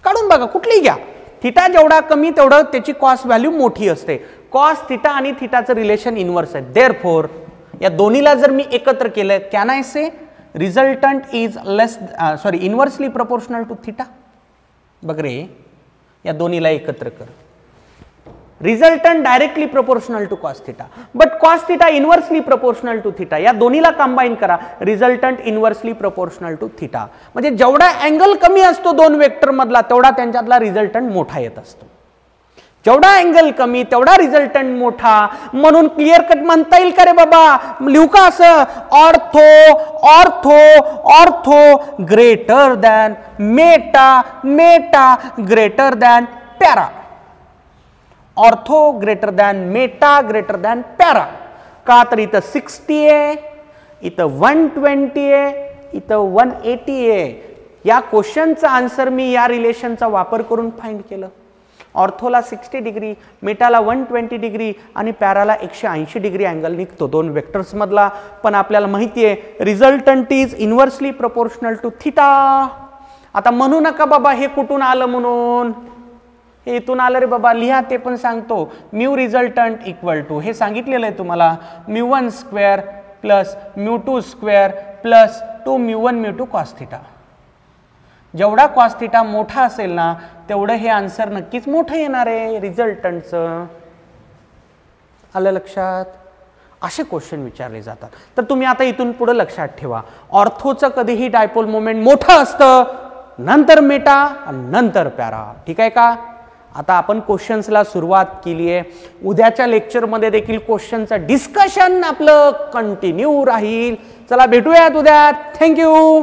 काढून बघा, कुठलीही घ्या. थिटा जेवढा कमी तेवढं त्याची कॉस व्हॅल्यू मोठी असते. कॉस थिटा आणि थिटाचं रिलेशन इनवर्स आहे. देअरफॉर या दोन्हीला जर मी एकत्र केलं, can I say resultant is inversely proportional to theta. बघ रे, या दोन्हीला एकत्र कर. Resultant directly proportional to cos theta, but cos theta inversely proportional to theta. या दोन्हीला कंबाईन करा, resultant inversely proportional to theta. म्हणजे जेवढा अँगल कमी असतो दोन वेक्टर मधला तेवढा त्यांच्यातला रिझल्टंट मोठा येत असतो. जेवढा अँगल कमी तेवढा रिझल्टंट मोठा. म्हणून क्लिअर कट म्हणता येईल का रे बाबा? लिहू का असं? Ortho ortho ortho greater than Meta, Meta greater than para. Ortho greater than Meta greater than para. का? तर इथं 60 आहे, इथं 120 आहे, इथं 180 आहे. या क्वेश्चनचा आन्सर मी या रिलेशनचा वापर करून फाइंड केलं. ऑर्थोला 60 डिग्री, मेटाला 120 डिग्री आणि पॅराला 180 डिग्री अँगल निघतो दोन वेक्टर्स मधला. पण आपल्याला माहिती आहे resultant is inversely proportional to theta. आता म्हणू नका बाबा हे कुठून आलं म्हणून, हे इथून आलं रे बाबा. लिहा, ते पण सांगतो. म्यू रिझल्टंट इक्वल टू, हे सांगितलेलं आहे तुम्हाला, μ1 square plus μ2 square plus 2 μ1 μ2 cos theta. जेवढा कॉस थिटा मोठा असेल ना तेवढं हे आन्सर नक्कीच मोठं येणार आहे रिझल्टंटचं. आलं लक्षात? असे क्वेश्चन विचारले जातात. तर तुम्ही आता इथून पुढे लक्षात ठेवा, ऑर्थोचं कधीही डायपोल मोमेंट मोठं असतं, नंतर मेटा आणि नंतर पॅरा. ठीक आहे का? आता आपण क्वेश्चन्सला सुरुवात केली आहे. उद्याच्या लेक्चरमध्ये देखील क्वेश्चनचं डिस्कशन आपलं कंटिन्यू राहील. चला भेटूयात उद्या. थँक्यू.